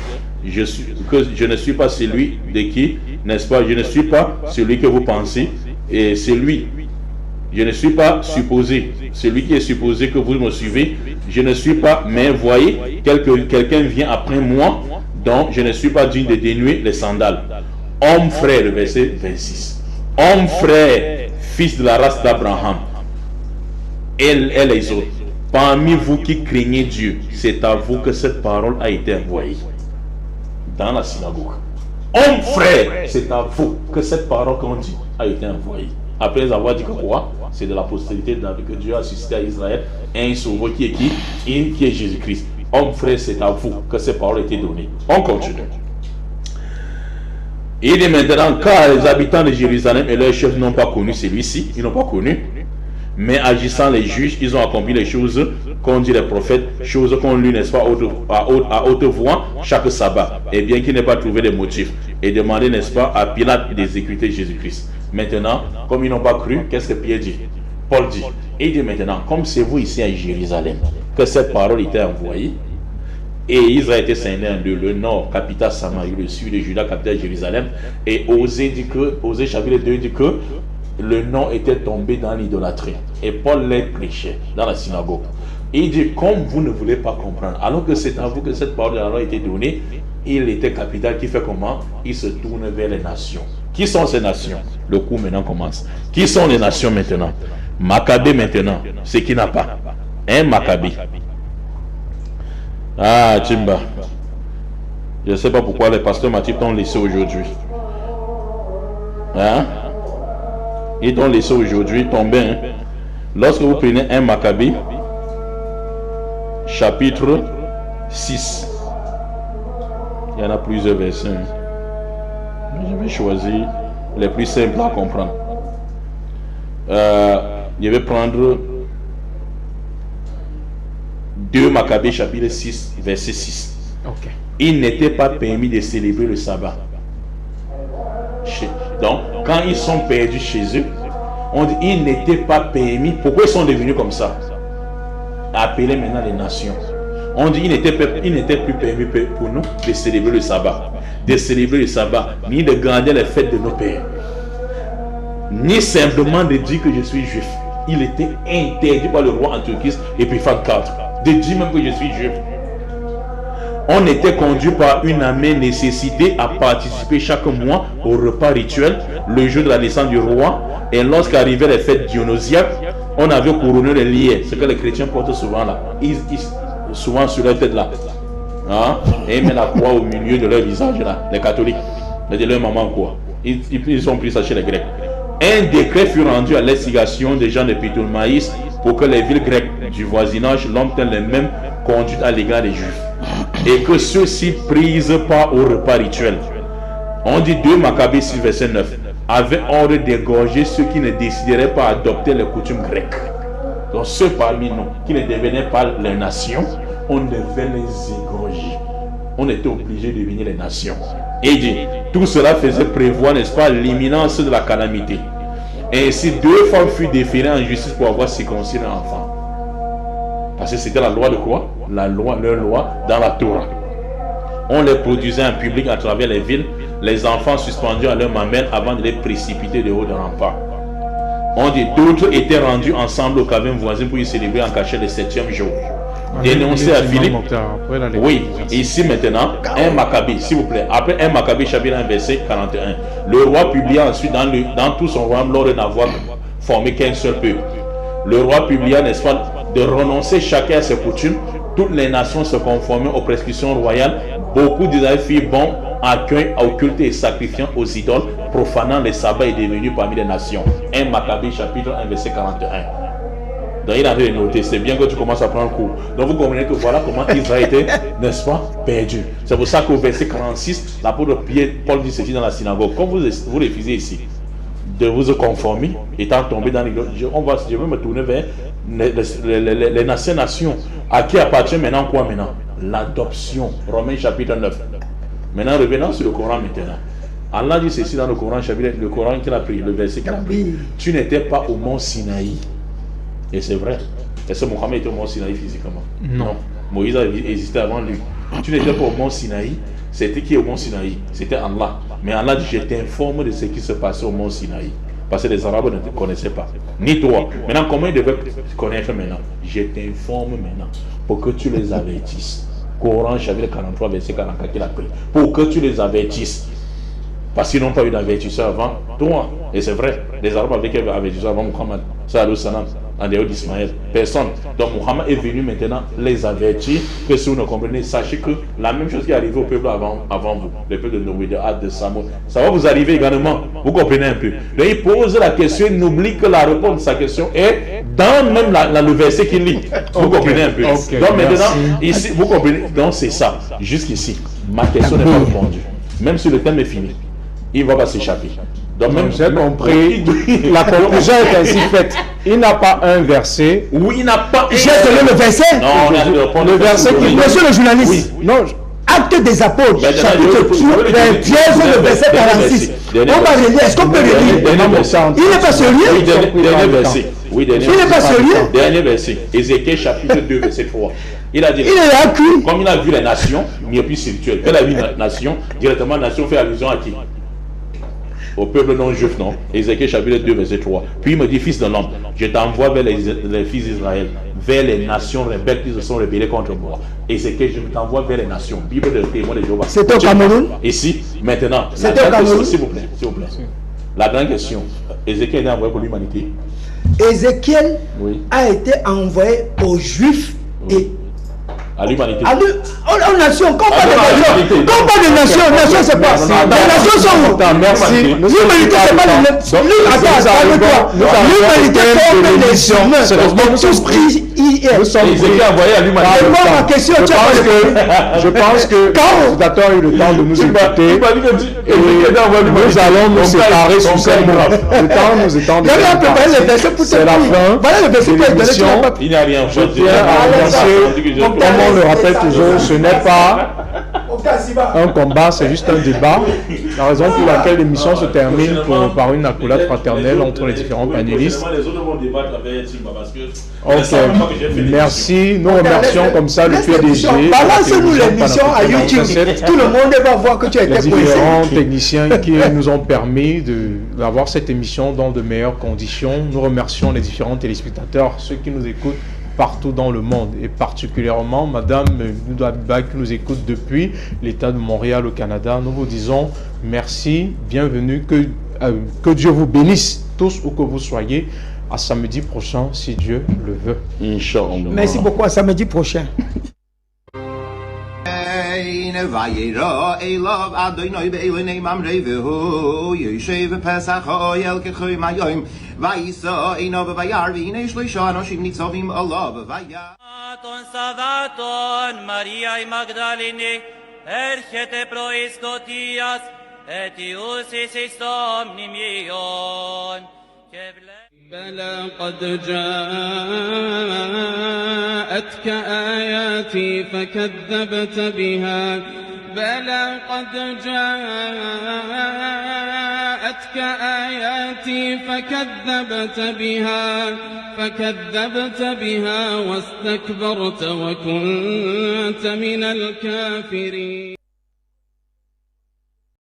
je ne suis pas celui de qui, n'est-ce pas, je ne suis pas celui que vous pensez, et c'est lui. Je ne suis pas supposé, celui qui est supposé que vous me suivez, je ne suis pas, mais voyez, quelqu'un vient après moi, donc je ne suis pas digne de dénuer les sandales. Homme frère, le verset 26. Homme frère, fils de la race d'Abraham, et les autres, parmi vous qui craignez Dieu, c'est à vous que cette parole a été envoyée dans la synagogue. Homme frère, c'est à vous que cette parole qu'on dit a été envoyée. Après avoir dit que quoi? C'est de la postérité de David que Dieu a suscité à Israël un sauveur qui est qui? Qui est Jésus-Christ. Homme frère, c'est à vous que ces paroles ont été données. On continue. Il est maintenant, car les habitants de Jérusalem et leurs chefs n'ont pas connu celui-ci, ils n'ont pas connu, mais agissant les juges, ils ont accompli les choses qu'ont dit les prophètes, choses qu'ont lu, n'est-ce pas, à haute voix chaque sabbat, et bien qu'ils n'aient pas trouvé de motifs, et demandé, n'est-ce pas, à Pilate d'exécuter Jésus-Christ. Maintenant, comme ils n'ont pas cru, qu'est-ce que Pierre dit? Paul dit, et il dit maintenant, comme c'est vous ici à Jérusalem, que cette parole était envoyée, et Israël était scindé en deux, le nord, capitale Samarie, le sud de Juda, capitale Jérusalem, et Osée chapitre 2 dit que le nom était tombé dans l'idolâtrie. Et Paul les prêchait dans la synagogue. Et il dit, comme vous ne voulez pas comprendre, alors que c'est à vous que cette parole de la loi a été donnée, il était capital qui fait comment? Il se tourne vers les nations. Qui sont ces nations? Le coup maintenant commence. Qui sont les nations maintenant? Maccabée maintenant, ce qui n'a pas. Un Maccabée. Ah, Timba. Je ne sais pas pourquoi les pasteurs Mathieu t'ont laissé aujourd'hui. Hein? Ils t'ont laissé aujourd'hui tomber. Hein? Lorsque vous prenez un Maccabée, chapitre 6, il y en a plusieurs versets. Hein? Je vais choisir les plus simples à comprendre. Je vais prendre 2 Maccabées, chapitre 6, verset 6. Ok. Il n'était pas permis de célébrer le sabbat. Donc, quand ils sont perdus chez eux, on dit il n'était pas permis. Pourquoi ils sont devenus comme ça? Appeler maintenant les nations. On dit il n'était plus permis pour nous de célébrer le sabbat. De célébrer le sabbat, ni de garder les fêtes de nos pères. Ni simplement de dire que je suis juif. Il était interdit par le roi Antiochus Épiphane IV de dire même que je suis juif. On était conduit par une amère nécessité à participer chaque mois au repas rituel, le jour de la naissance du roi. Et lorsqu'arrivaient les fêtes dionysiaques, on avait couronné les liens, ce que les chrétiens portent souvent là, souvent sur leur tête là. Hein? Et ils mettent la croix au milieu de leur visage là, les catholiques, de leur maman quoi. Ils ont pris ça chez les Grecs. Un décret fut rendu à l'instigation des gens de Ptolémaïs pour que les villes grecques du voisinage l'ont les mêmes conduites à l'égard des Juifs. Et que ceux-ci prisent part au repas rituel. On dit 2 Maccabées 6 verset 9 avait ordre d'égorger ceux qui ne décideraient pas adopter les coutumes grecques. Donc ceux parmi nous qui ne devenaient pas les nations, on devait les égorger. On était obligé de devenir les nations. Et dit, tout cela faisait prévoir, n'est-ce pas, l'imminence de la calamité. Et ainsi 2 femmes furent déférées en justice pour avoir circoncis un enfant. Parce que c'était la loi de quoi? Leur loi dans la Torah. On les produisait en public à travers les villes, les enfants suspendus à leur mamelle avant de les précipiter de haut de rempart. On dit d'autres étaient rendus ensemble au caverne voisin pour y célébrer en cachette le 7e jour. Dénoncé à Philippe. Oui, ici maintenant, un Maccabée, s'il vous plaît. Après un Maccabée, chapitre 1, verset 41. Le roi publia ensuite dans tout son royaume, l'ordre d'avoir formé qu'un seul peuple. Le roi publia, n'est-ce pas, de renoncer chacun à ses coutumes. Toutes les nations se conformaient aux prescriptions royales. Beaucoup d'Israël firent bon accueil au culte et sacrifiant aux idoles, profanant les sabbats et devenus parmi les nations. 1 Maccabée, chapitre 1, verset 41. Donc il avait noté, c'est bien que tu commences à prendre cours. Donc vous comprenez que voilà comment Israël était, n'est-ce pas, perdu. C'est pour ça qu'au verset 46, l'apôtre Paul dit ceci dans la synagogue. Comme vous refusez ici de vous conformer, étant tombé dans l'idole, je vais me tourner vers les nations. À qui appartient maintenant quoi maintenant? L'adoption. Romains chapitre 9. Maintenant revenons sur le Coran maintenant. Allah dit ceci dans le Coran, chapitre, le Coran qu'il a pris, le verset qu'il a pris. Tu n'étais pas au mont Sinaï. Et c'est vrai. Est-ce que Mohamed était au mont Sinaï physiquement? Non. Moïse a existé avant lui. Tu n'étais pas au mont Sinaï C'était qui au mont Sinaï? C'était Allah. Mais Allah dit, je t'informe de ce qui se passait au mont Sinaï. Parce que les Arabes ne te connaissaient pas. Ni toi. Maintenant, comment ils devaient te connaître maintenant? Je t'informe maintenant pour que tu les avertisses. Coran, chapitre 43, verset 44 qu'il a pris. Pour que tu les avertisses. Parce qu'ils n'ont pas eu d'avertisseur avant toi. Et c'est vrai, les Arabes avaient un avertisseur avant Muhammad, sallallahu alayhi wa sallam, en dehors d'Ismaël. Personne. Donc Muhammad est venu maintenant les avertir que si vous ne comprenez, sachez que la même chose qui est arrivée au peuple avant vous, le peuple de Noé, de Ad, de Samoud, ça va vous arriver également. Vous comprenez un peu. Donc il pose la question, il n'oublie que la réponse de sa question est dans même le verset qu'il lit. Vous comprenez un peu. Donc maintenant, ici, vous comprenez. Donc c'est ça. Jusqu'ici, ma question n'est pas répondue. Même si le thème est fini, il ne va pas s'échapper. Donc même j'ai compris, la conclusion est ainsi faite. Il n'a pas un verset. Oui, il n'a pas. J'ai donné le verset. Non, le verset qui... Monsieur le journaliste. Oui. Non. Acte des apôtres, chapitre 3, le verset 46. On va relire. Est-ce qu'on peut le lire? Il n'est pas sérieux? Oui, dernier verset. Oui, dernier verset. Il n'est pas sérieux? Dernier verset. Ézéchiel chapitre 2, verset 3. Il a dit, comme il a vu les nations, mieux plus spirituel. Quand il a vu la nation, directement, la nation fait allusion à qui? Au peuple non juif, non? Ézéchiel chapitre 2, verset 3. Puis il me dit, fils de l'homme, je t'envoie vers les fils d'Israël, vers les nations rebelles qui se sont rebellées contre moi. Ézéchiel, je t'envoie vers les nations. Bible de témoin de Jéhovah. C'est au Cameroun? Ici, maintenant. C'est au Cameroun? S'il vous plaît, s'il vous plaît. La grande question. Ézéchiel est envoyé pour l'humanité. Ézéchiel a été envoyé aux Juifs et à l'humanité. Aux nations. Quand on parle de nations, nations c'est pas. Les nations sont où? Merci. L'humanité c'est pas les nations. L'humanité c'est les humains. C'est tous pris hier. Nous sommes envoyés à l'humanité. Ma question, je pense que quand Dator a eu le temps de nous écouter, nous allons nous séparer sur ces mots. Le temps nous étant dépassé. C'est la fin. Voilà le verset pour l'émission. Il n'y a rien. Je tiens à remercier, comme on le rappelle toujours, ce n'est pas un combat, c'est juste un débat. La raison pour laquelle l'émission se termine par une accolade fraternelle entre les différents panélistes. Ok, merci. Nous remercions comme ça le PDG. Balance-nous l'émission à YouTube. Tout le monde va voir que tu as été les différents techniciens qui nous ont permis d'avoir cette émission dans de meilleures conditions. Nous remercions les différents téléspectateurs, ceux qui nous écoutent partout dans le monde, et particulièrement Madame Ndoua qui nous écoute depuis l'État de Montréal au Canada. Nous vous disons merci, bienvenue, que Dieu vous bénisse tous où que vous soyez. À samedi prochain, si Dieu le veut. Inch'Allah. Merci beaucoup, à samedi prochain. Vayera Elav Adonai be'elonei mamrei vehu Yoshev Pesach ha'oyel k'choy mayoim Vayisa einav vayar v'hinei shloisha anoshim nitzavim alav vayar Ton Savaton Maria Magdalene Erchete proiskotias Etiusis istom nimion بلى قد جاءتك آياتي فكذبت بها بلى قد جاءتك آياتي فكذبت بها واستكبرت وكنت من الكافرين